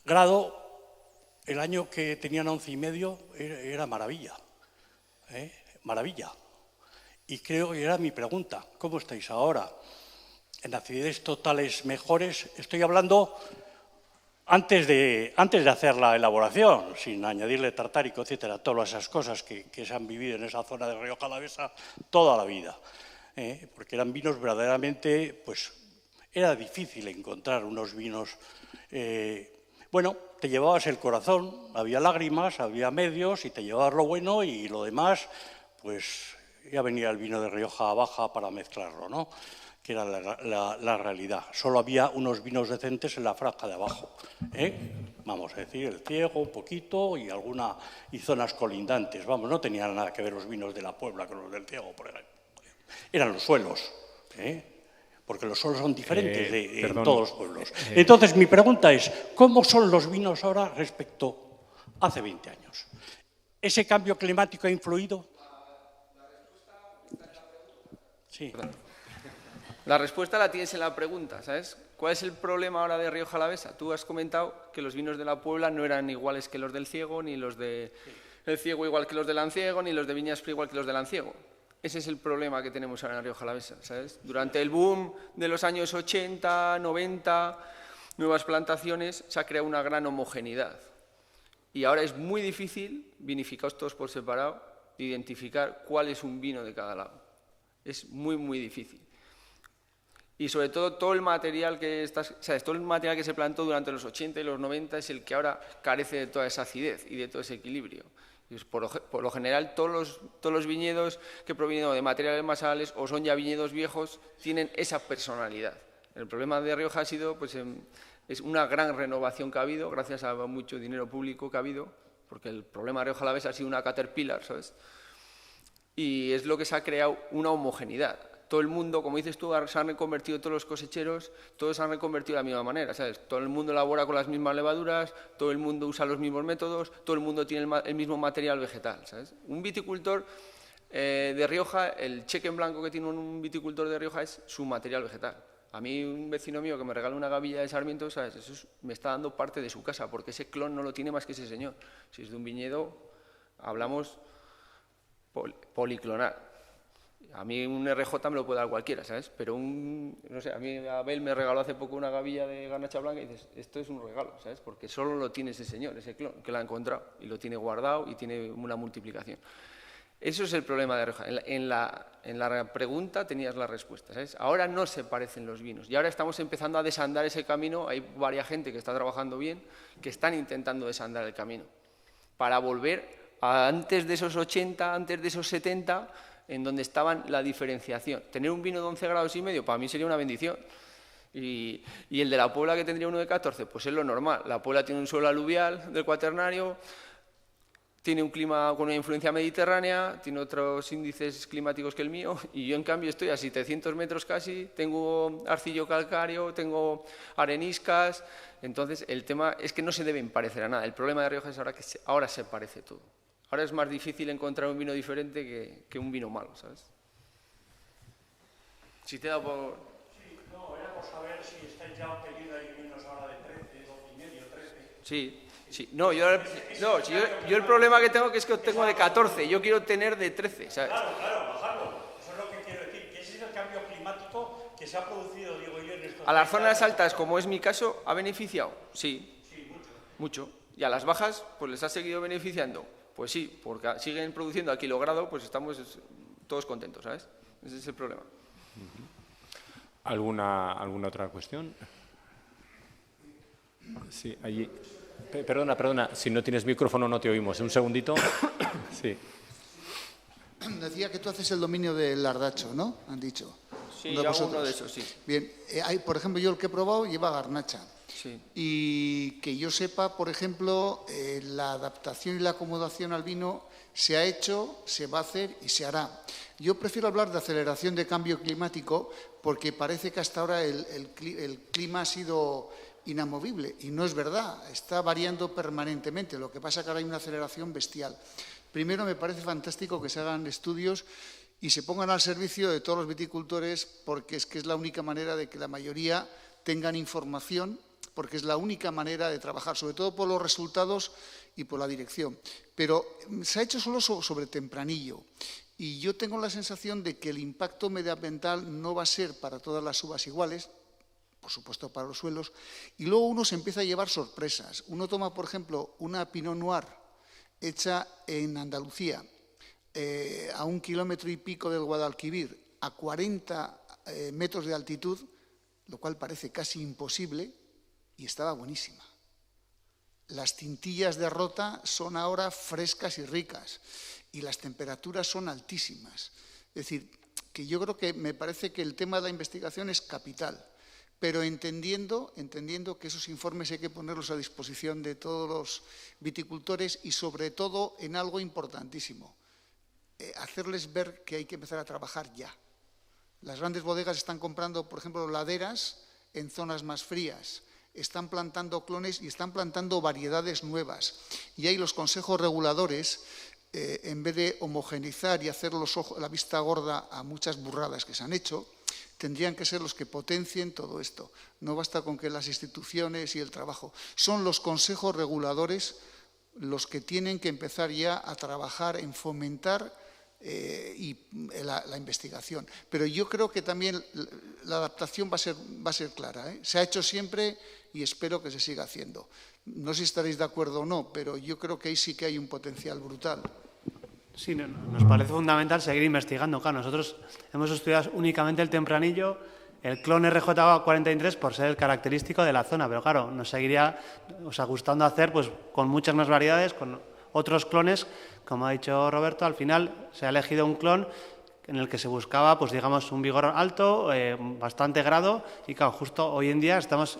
Grado, el año que tenían 11,5 era maravilla, maravilla. Y creo que era mi pregunta, ¿cómo estáis ahora? En acidez totales mejores, estoy hablando antes de hacer la elaboración, sin añadirle tartárico, etcétera, todas esas cosas que se han vivido en esa zona de Rioja Alavesa toda la vida. Porque eran vinos verdaderamente, pues era difícil encontrar unos vinos. Bueno, te llevabas el corazón, había lágrimas, había medios y te llevabas lo bueno y lo demás, pues ya venía el vino de Rioja Baja para mezclarlo, ¿no? Que era la realidad. Solo había unos vinos decentes en la franja de abajo, vamos a decir, el Ciego un poquito y zonas colindantes. Vamos, no tenían nada que ver los vinos de la Puebla con los del Ciego, por ejemplo. Eran los suelos, porque los suelos son diferentes en todos los pueblos. Entonces, mi pregunta es, ¿cómo son los vinos ahora respecto a hace 20 años? ¿Ese cambio climático ha influido? Sí. La respuesta la tienes en la pregunta, ¿sabes? ¿Cuál es el problema ahora de Rioja Alavesa? Tú has comentado que los vinos de la Puebla no eran iguales que los del Ciego, ni los del Ciego igual que los del Lanciego, ni los de Viñaspre igual que los del Lanciego. Ese es el problema que tenemos ahora en Rioja Alavesa, ¿sabes? Durante el boom de los años 80, 90, nuevas plantaciones, se ha creado una gran homogeneidad. Y ahora es muy difícil, vinificados todos por separado, identificar cuál es un vino de cada lado. Es muy, muy difícil. Y sobre todo el material que todo el material que se plantó durante los 80 y los 90 es el que ahora carece de toda esa acidez y de todo ese equilibrio. Y por lo general, todos los viñedos que provienen de materiales masales o son ya viñedos viejos tienen esa personalidad. El problema de Rioja ha sido, pues, es una gran renovación que ha habido, gracias a mucho dinero público que ha habido, porque el problema de Rioja Alavesa ha sido una caterpillar, ¿sabes? Y es lo que se ha creado una homogeneidad. Todo el mundo, como dices tú, se han reconvertido todos los cosecheros, todos se han reconvertido de la misma manera, ¿sabes? Todo el mundo elabora con las mismas levaduras, todo el mundo usa los mismos métodos, todo el mundo tiene el mismo material vegetal, ¿sabes? Un viticultor de Rioja, el cheque en blanco que tiene un viticultor de Rioja es su material vegetal. A mí, un vecino mío que me regala una gavilla de sarmiento, ¿sabes? Eso me está dando parte de su casa, porque ese clon no lo tiene más que ese señor. Si es de un viñedo, hablamos policlonal. A mí un RJ me lo puede dar cualquiera, ¿sabes? Pero no sé, a mí Abel me regaló hace poco una gavilla de garnacha blanca y dices, esto es un regalo, ¿sabes? Porque solo lo tiene ese señor, ese clon, que lo ha encontrado y lo tiene guardado y tiene una multiplicación. Eso es el problema de Rioja. En la pregunta tenías la respuesta, ¿sabes? Ahora no se parecen los vinos y ahora estamos empezando a desandar ese camino. Hay varias gente que está trabajando bien, que están intentando desandar el camino para volver a antes de esos 80, antes de esos 70, en donde estaban la diferenciación. Tener un vino de 11,5 grados para mí sería una bendición. Y el de la Puebla, que tendría uno de 14, pues es lo normal. La Puebla tiene un suelo aluvial del Cuaternario, tiene un clima con una influencia mediterránea, tiene otros índices climáticos que el mío, y yo en cambio estoy a 700 metros casi, tengo arcillo calcáreo, tengo areniscas. Entonces el tema es que no se deben parecer a nada. El problema de Rioja es ahora que ahora se parece todo. Ahora es más difícil encontrar un vino diferente que un vino malo, ¿sabes? Si te he dado por... Sí, no, era por saber si estáis ya obteniendo ahí vinos ahora de 13, 12,5, 13. Sí, sí. No, yo el problema que tengo es que obtengo de 14, yo quiero obtener de 13, ¿sabes? Claro, bajarlo. Eso es lo que quiero decir, que ese es el cambio climático que se ha producido, digo yo, en estos... ¿A las zonas altas, como es mi caso, ha beneficiado? Sí. Sí, Mucho. ¿Y a las bajas, pues les ha seguido beneficiando? Pues sí, porque siguen produciendo a kilogrado, pues estamos todos contentos, ¿sabes? Ese es el problema. ¿Alguna otra cuestión? Sí, allí. Perdona, si no tienes micrófono no te oímos. Un segundito. Sí. Decía que tú haces el dominio del Lardacho, ¿no? Han dicho. Sí, yo hago uno de esos, sí. Bien, por ejemplo, yo el que he probado lleva garnacha. Sí. Y que yo sepa, por ejemplo, la adaptación y la acomodación al vino se ha hecho, se va a hacer y se hará. Yo prefiero hablar de aceleración de cambio climático porque parece que hasta ahora el clima ha sido inamovible y no es verdad, está variando permanentemente, lo que pasa es que ahora hay una aceleración bestial. Primero, me parece fantástico que se hagan estudios y se pongan al servicio de todos los viticultores porque es que es la única manera de que la mayoría tengan información, porque es la única manera de trabajar, sobre todo por los resultados y por la dirección. Pero se ha hecho solo sobre Tempranillo y yo tengo la sensación de que el impacto medioambiental no va a ser para todas las uvas iguales, por supuesto para los suelos, y luego uno se empieza a llevar sorpresas. Uno toma, por ejemplo, una Pinot Noir hecha en Andalucía, a 1 kilómetro y pico del Guadalquivir, a 40 metros de altitud, lo cual parece casi imposible, y estaba buenísima. Las tintillas de Rota son ahora frescas y ricas, y las temperaturas son altísimas. Es decir, que yo creo que me parece que el tema de la investigación es capital, pero entendiendo que esos informes hay que ponerlos a disposición de todos los viticultores y sobre todo en algo importantísimo, hacerles ver que hay que empezar a trabajar ya. Las grandes bodegas están comprando, por ejemplo, laderas en zonas más frías, están plantando clones y están plantando variedades nuevas. Y ahí los consejos reguladores, en vez de homogeneizar y hacer la vista gorda a muchas burradas que se han hecho, tendrían que ser los que potencien todo esto. No basta con que las instituciones y el trabajo. Son los consejos reguladores los que tienen que empezar ya a trabajar en fomentar la investigación. Pero yo creo que también la adaptación va a ser clara, ¿eh? Se ha hecho siempre y espero que se siga haciendo. No sé si estaréis de acuerdo o no, pero yo creo que ahí sí que hay un potencial brutal. Sí, nos parece fundamental seguir investigando. Claro, nosotros hemos estudiado únicamente el Tempranillo, el clon RJ43 por ser el característico de la zona, pero claro, nos seguiría gustando hacer pues, con muchas más variedades, con otros clones. Como ha dicho Roberto, al final se ha elegido un clon en el que se buscaba, pues digamos, un vigor alto, bastante grado, y claro, justo hoy en día estamos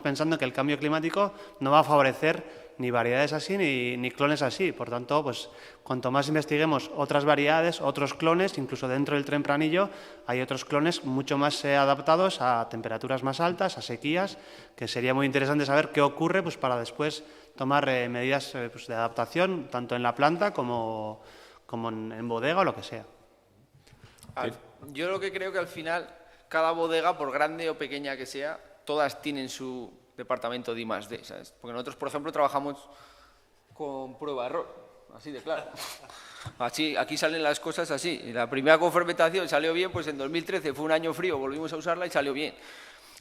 pensando que el cambio climático no va a favorecer ni variedades así ni clones así. Por tanto, pues cuanto más investiguemos otras variedades, otros clones, incluso dentro del Tempranillo hay otros clones mucho más adaptados a temperaturas más altas, a sequías, que sería muy interesante saber qué ocurre pues, para después tomar medidas pues, de adaptación, tanto en la planta como en bodega o lo que sea. Yo lo que creo que al final, cada bodega, por grande o pequeña que sea, todas tienen su departamento de I+D, ¿sabes? Porque nosotros, por ejemplo, trabajamos con prueba-error, así de claro. Así, aquí salen las cosas así. La primera cofermentación salió bien, pues en 2013 fue un año frío, volvimos a usarla y salió bien.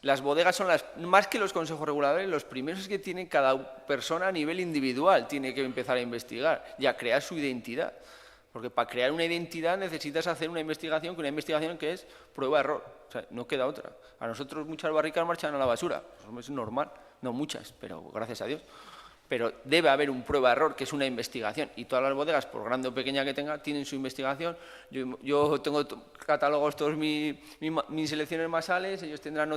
Las bodegas son más que los consejos reguladores, los primeros que tiene cada persona a nivel individual, tiene que empezar a investigar y a crear su identidad. Porque para crear una identidad necesitas hacer una investigación que es prueba-error. O sea, no queda otra. A nosotros muchas barricas marchan a la basura. Es normal. No muchas, pero gracias a Dios. Pero debe haber un prueba-error, que es una investigación. Y todas las bodegas, por grande o pequeña que tenga, tienen su investigación. Yo tengo catálogos todos mis selecciones masales, ellos tendrán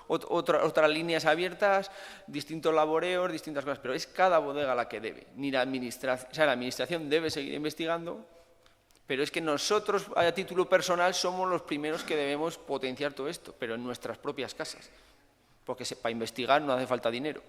otras líneas abiertas, distintos laboreos, distintas cosas. Pero es cada bodega la que debe. Ni la administración, o sea, la administración debe seguir investigando, pero es que nosotros, a título personal, somos los primeros que debemos potenciar todo esto, pero en nuestras propias casas. Porque para investigar no hace falta dinero.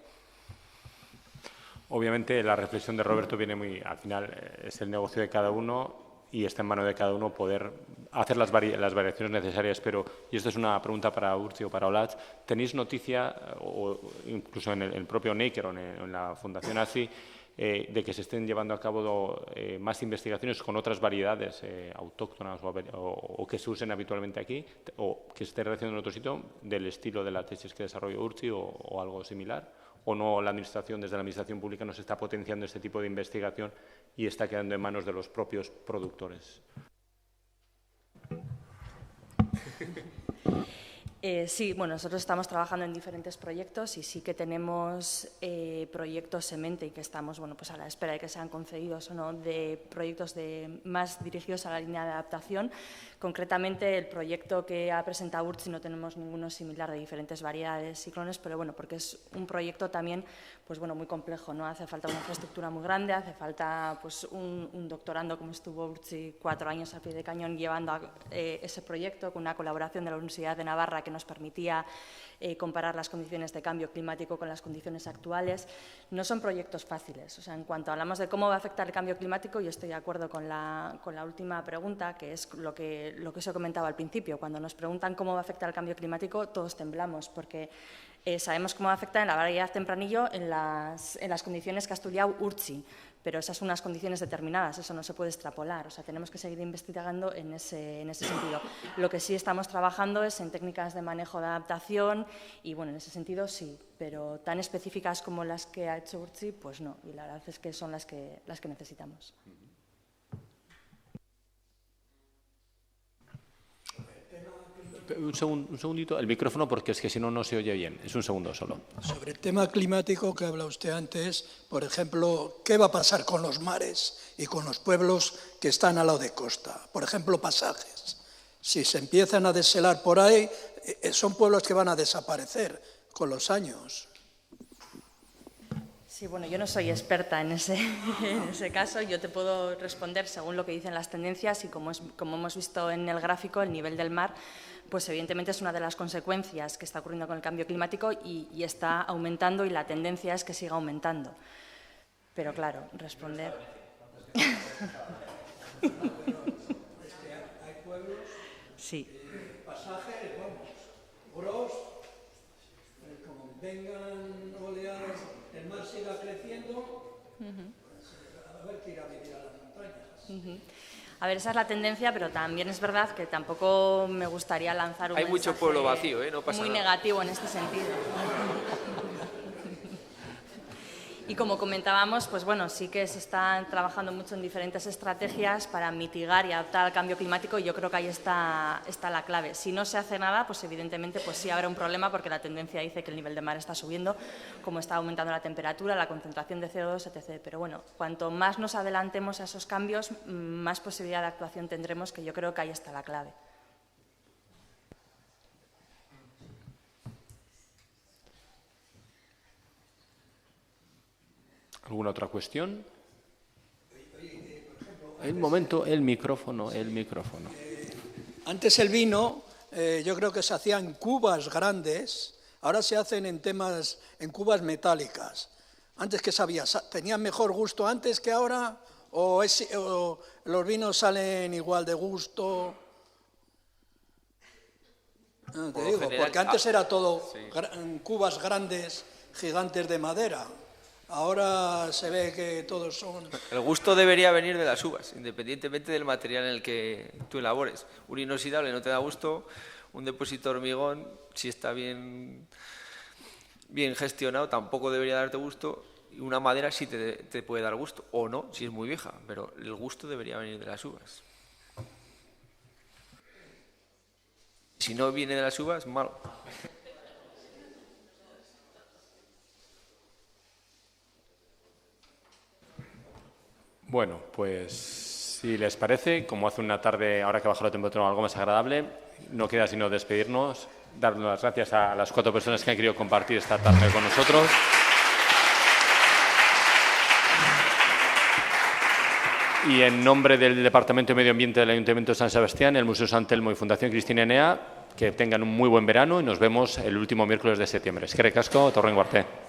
Obviamente la reflexión de Roberto viene al final es el negocio de cada uno y está en mano de cada uno poder hacer las variaciones necesarias, pero, y esto es una pregunta para Urtzi o para Olatz, ¿tenéis noticia, o incluso en el propio Neiker o en la Fundación ACI, de que se estén llevando a cabo más investigaciones con otras variedades autóctonas o que se usen habitualmente aquí, o que se esté relacionando en otro sitio, del estilo de la tesis que desarrolló Urtzi o algo similar? ¿O no desde la administración pública no se está potenciando este tipo de investigación y está quedando en manos de los propios productores? Sí, bueno, nosotros estamos trabajando en diferentes proyectos y sí que tenemos proyectos en mente y que estamos pues a la espera de que sean concedidos o no, de proyectos más dirigidos a la línea de adaptación. Concretamente, el proyecto que ha presentado URTSI no tenemos ninguno similar de diferentes variedades y clones, pero bueno, porque es un proyecto también muy complejo, ¿no? Hace falta una infraestructura muy grande, hace falta un doctorando como estuvo URTSI 4 años al pie de cañón llevando ese proyecto con una colaboración de la Universidad de Navarra que nos permitía comparar las condiciones de cambio climático con las condiciones actuales. No son proyectos fáciles. O sea, en cuanto hablamos de cómo va a afectar el cambio climático, yo estoy de acuerdo con la última pregunta, que es lo que os he comentado al principio. Cuando nos preguntan cómo va a afectar el cambio climático, todos temblamos, porque sabemos cómo va a afectar en la variedad tempranillo en las condiciones que ha estudiado URTSI, pero esas son unas condiciones determinadas, eso no se puede extrapolar, o sea, tenemos que seguir investigando en ese sentido. Lo que sí estamos trabajando es en técnicas de manejo de adaptación y, bueno, en ese sentido sí, pero tan específicas como las que ha hecho URTSI, pues no, y la verdad es que son las que necesitamos. Un segundito, el micrófono, porque es que si no, no se oye bien. Es un segundo solo. Sobre el tema climático que habla usted antes, por ejemplo, ¿qué va a pasar con los mares y con los pueblos que están al lado de costa? Por ejemplo, Pasajes. Si se empiezan a deshelar por ahí, son pueblos que van a desaparecer con los años. Sí, bueno, yo no soy experta en ese caso. Yo te puedo responder según lo que dicen las tendencias y como hemos visto en el gráfico, el nivel del mar, pues evidentemente es una de las consecuencias que está ocurriendo con el cambio climático y está aumentando y la tendencia es que siga aumentando. Pero claro, responder... Hay pueblos... Sí. Pasajes, Gros, como vengan oleadas, el mar siga creciendo, a ver qué irá a vivir a las montañas. A ver, esa es la tendencia, pero también es verdad que tampoco me gustaría lanzar un mensaje mucho pueblo vacío, no pasa muy nada. Negativo en este sentido. Y como comentábamos, pues bueno, sí que se está trabajando mucho en diferentes estrategias para mitigar y adaptar al cambio climático y yo creo que ahí está la clave. Si no se hace nada, pues evidentemente pues sí habrá un problema porque la tendencia dice que el nivel del mar está subiendo, como está aumentando la temperatura, la concentración de CO2, etc. Pero bueno, cuanto más nos adelantemos a esos cambios, más posibilidad de actuación tendremos, que yo creo que ahí está la clave. ¿Alguna otra cuestión? El momento, el micrófono. Antes el vino, yo creo que se hacía en cubas grandes, ahora se hacen en cubas metálicas. Antes, ¿qué sabías? ¿Tenían mejor gusto antes que ahora? ¿O los vinos salen igual de gusto? No, te digo, porque antes era todo en cubas grandes, gigantes de madera. Ahora se ve que todos son... El gusto debería venir de las uvas, independientemente del material en el que tú elabores. Un inoxidable no te da gusto, un depósito de hormigón, si está bien gestionado, tampoco debería darte gusto, y una madera sí te puede dar gusto, o no, si es muy vieja, pero el gusto debería venir de las uvas. Si no viene de las uvas, malo. Bueno, pues si les parece, como hace una tarde, ahora que baja la temperatura, algo más agradable, no queda sino despedirnos, dar las gracias a las 4 personas que han querido compartir esta tarde con nosotros. Y en nombre del Departamento de Medio Ambiente del Ayuntamiento de San Sebastián, el Museo San Telmo y Fundación Cristina Enea, que tengan un muy buen verano y nos vemos el último miércoles de septiembre. Eskerrik asko, Torren Guarte.